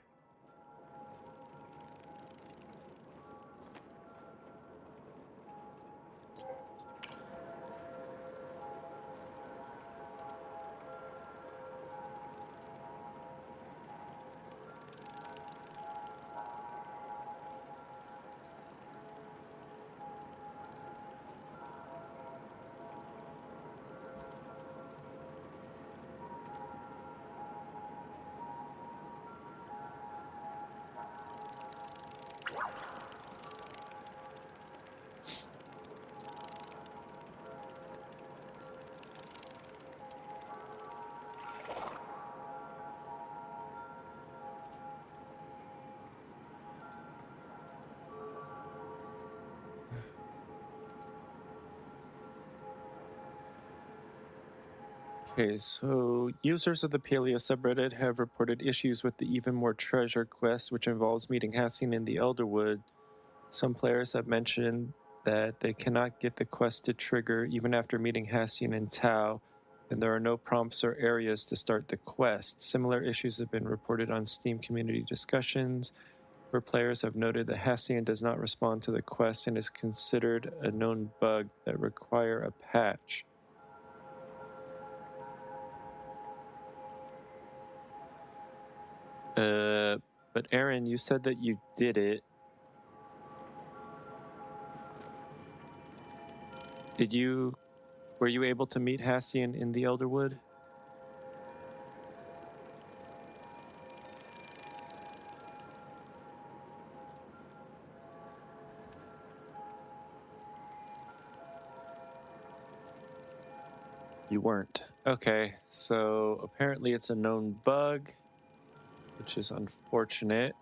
[SPEAKER 1] Okay, so users of the Palia subreddit have reported issues with the Even More Treasure quest, which involves meeting Hassian in the Elderwood. Some players have mentioned that they cannot get the quest to trigger even after meeting Hassian and Tao, and there are no prompts or areas to start the quest. Similar issues have been reported on Steam community discussions, where players have noted that Hassian does not respond to the quest and is considered a known bug that require a patch. But Aaron, you said that you did it. Were you able to meet Hassian in the Elderwood? You weren't. Okay, so apparently it's a known bug, which is unfortunate.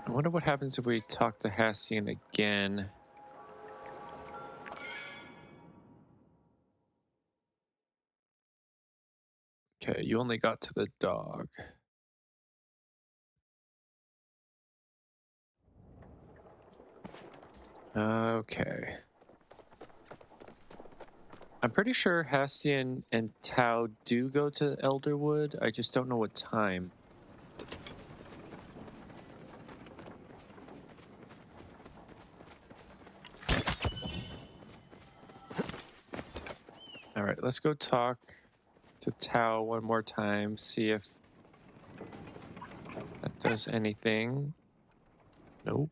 [SPEAKER 1] I wonder what happens if we talk to Hassian again. Okay, you only got to the dog. Okay. I'm pretty sure Hastian and Tao do go to Elderwood. I just don't know what time. All right, let's go talk to Tao one more time, see if that does anything. Nope.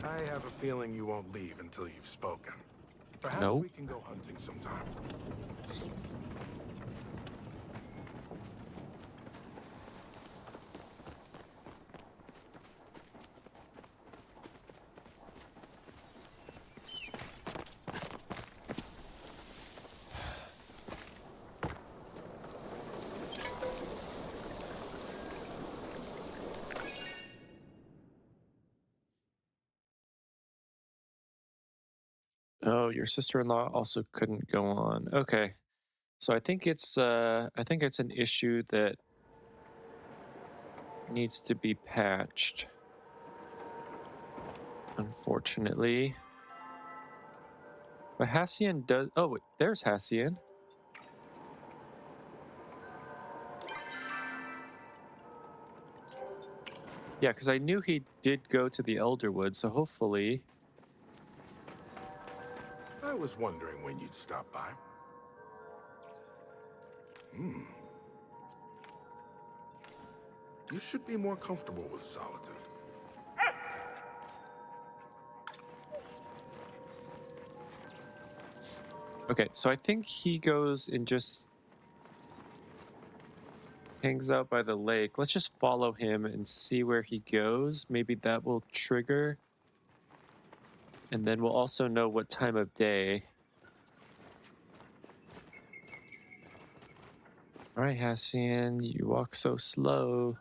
[SPEAKER 6] I have a feeling you won't leave until you've spoken. Perhaps
[SPEAKER 1] Nope.
[SPEAKER 6] we can go hunting sometime.
[SPEAKER 1] Oh, your sister-in-law also couldn't go on. Okay. So I think it's an issue that needs to be patched. Unfortunately. But Hassian does. Oh, wait, there's Hassian. Yeah, because I knew he did go to the Elderwood, so hopefully.
[SPEAKER 6] I was wondering when you'd stop by. You should be more comfortable with solitude.
[SPEAKER 1] Okay, so I think he goes and just hangs out by the lake. Let's just follow him and see where he goes. Maybe that will trigger. And then we'll also know what time of day. All right, Hassian, you walk so slow.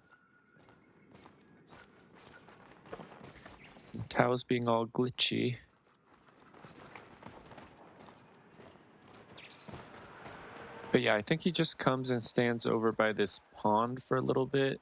[SPEAKER 1] Tao's being all glitchy. But yeah, I think he just comes and stands over by this pond for a little bit.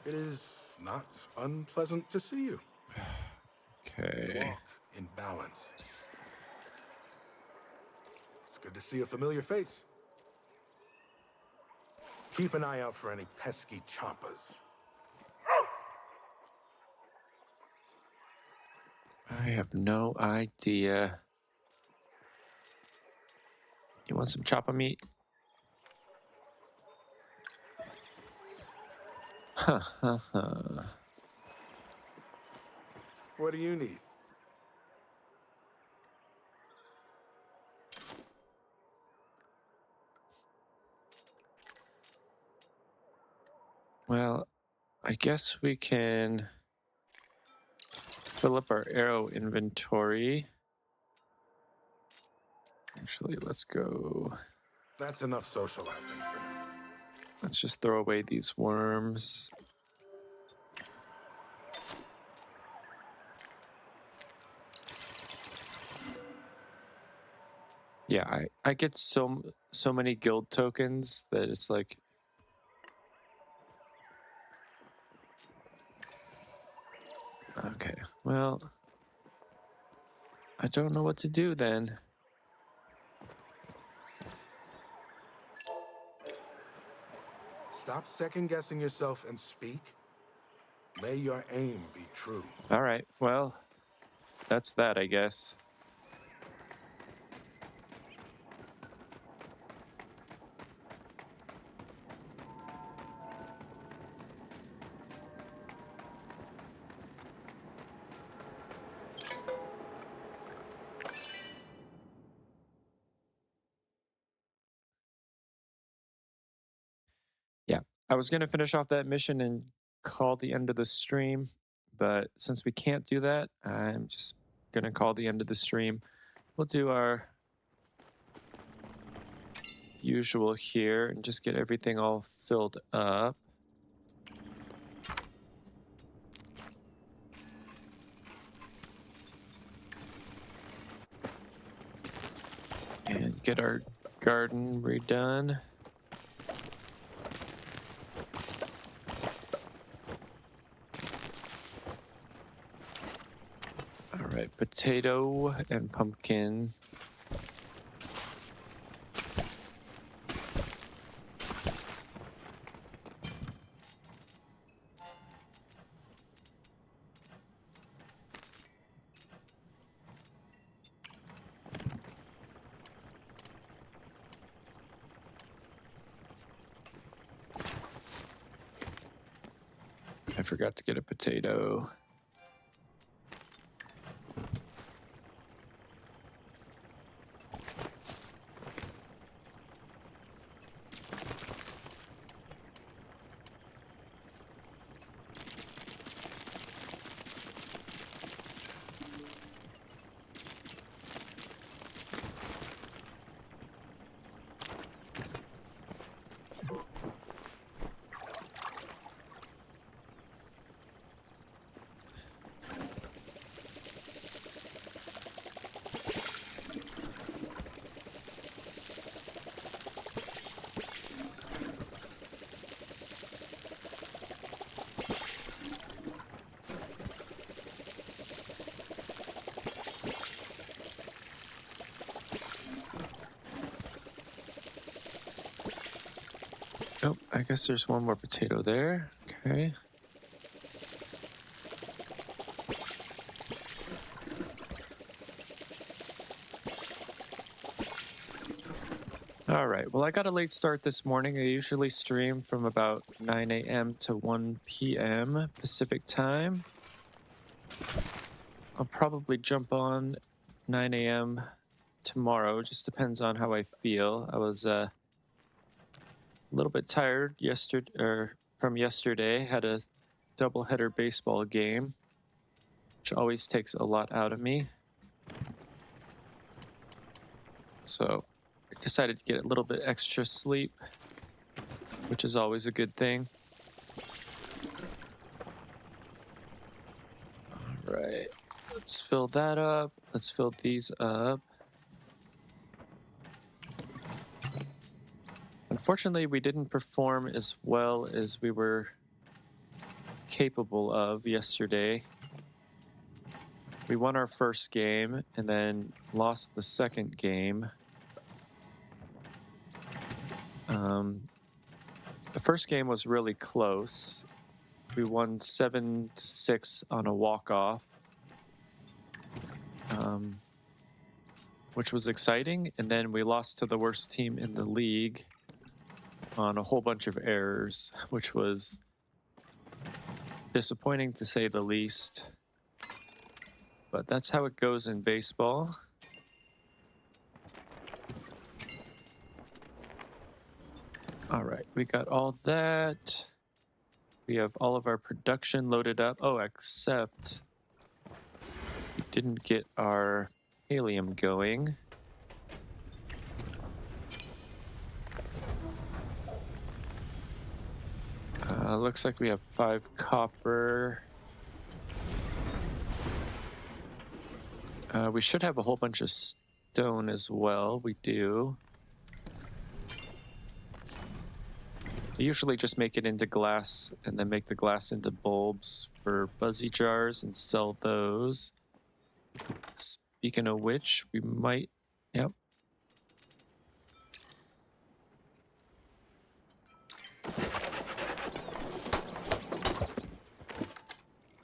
[SPEAKER 6] It is not unpleasant to see you.
[SPEAKER 1] Okay.
[SPEAKER 6] Walk in balance. It's good to see a familiar face. Keep an eye out for any pesky choppers.
[SPEAKER 1] I have no idea. You want some choppa meat? Huh, huh, huh.
[SPEAKER 6] What do you need?
[SPEAKER 1] Well, I guess we can fill up our arrow inventory. Actually, let's go.
[SPEAKER 6] That's enough socializing for now.
[SPEAKER 1] Let's just throw away these worms. Yeah, I get so many guild tokens that it's like Okay, well, I don't know what to do then.
[SPEAKER 6] Stop second-guessing yourself and speak. May your aim be true.
[SPEAKER 1] All right, well, that's that, I guess. Yeah, I was going to finish off that mission and call the end of the stream, but since we can't do that, I'm just going to call the end of the stream. We'll do our usual here and just get everything all filled up. And get our garden redone. All right, potato and pumpkin. I forgot to get a potato. Oh, I guess there's one more potato there. Okay. All right. Well, I got a late start this morning. I usually stream from about 9 a.m. to 1 p.m. Pacific time. I'll probably jump on 9 a.m. tomorrow. Just depends on how I feel. I was a little bit tired from yesterday. Had a doubleheader baseball game, which always takes a lot out of me. So I decided to get a little bit extra sleep, which is always a good thing. All right, let's fill that up. Let's fill these up. Unfortunately, we didn't perform as well as we were capable of yesterday. We won our first game and then lost the second game. The first game was really close. We won 7-6 on a walk-off, which was exciting. And then we lost to the worst team in the league on a whole bunch of errors, which was disappointing to say the least. But that's how it goes in baseball. All right, we got all that. We have all of our production loaded up. Oh, except we didn't get our helium going. Looks like we have 5 copper. We should have a whole bunch of stone as well. We do. I usually just make it into glass and then make the glass into bulbs for buzzy jars and sell those. Speaking of which, we might... Yep.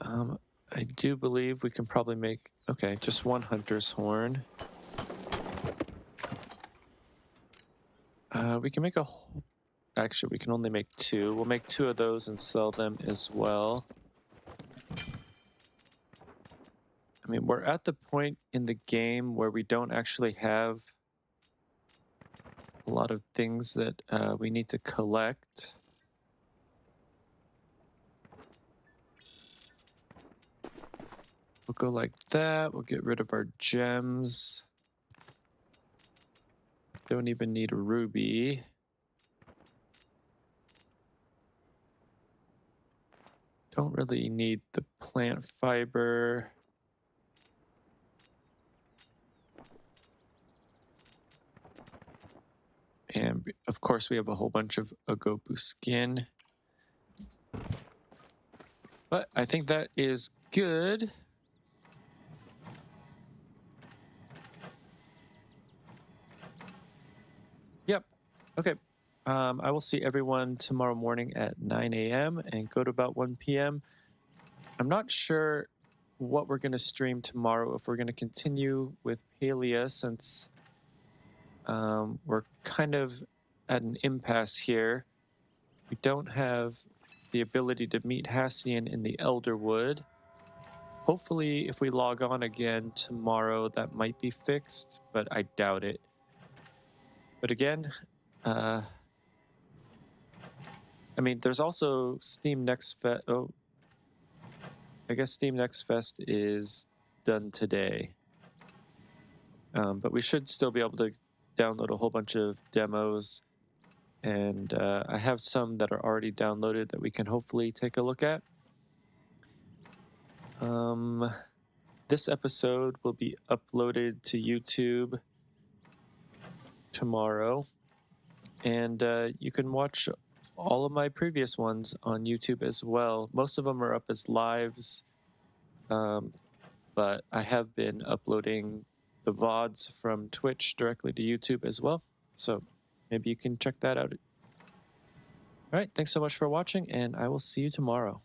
[SPEAKER 1] I do believe we can probably make... Okay, just one hunter's horn. We can make a whole... Actually, we can only make 2. We'll make 2 of those and sell them as well. I mean, we're at the point in the game where we don't actually have a lot of things that we need to collect. We'll go like that. We'll get rid of our gems. Don't even need a ruby. Don't really need the plant fiber. And of course we have a whole bunch of Agopu skin. But I think that is good. Yep. Okay. I will see everyone tomorrow morning at 9 a.m. and go to about 1 p.m. I'm not sure what we're going to stream tomorrow, if we're going to continue with Palia, since we're kind of at an impasse here. We don't have the ability to meet Hassian in the Elderwood. Hopefully, if we log on again tomorrow, that might be fixed, but I doubt it. But again, I mean, there's also Steam Next Fest. Oh, I guess Steam Next Fest is done today. But we should still be able to download a whole bunch of demos. And I have some that are already downloaded that we can hopefully take a look at. This episode will be uploaded to YouTube tomorrow. And you can watch all of my previous ones on YouTube as well. Most of them are up as lives, but I have been uploading the VODs from Twitch directly to YouTube as well. So maybe you can check that out. All right, thanks so much for watching, and I will see you tomorrow.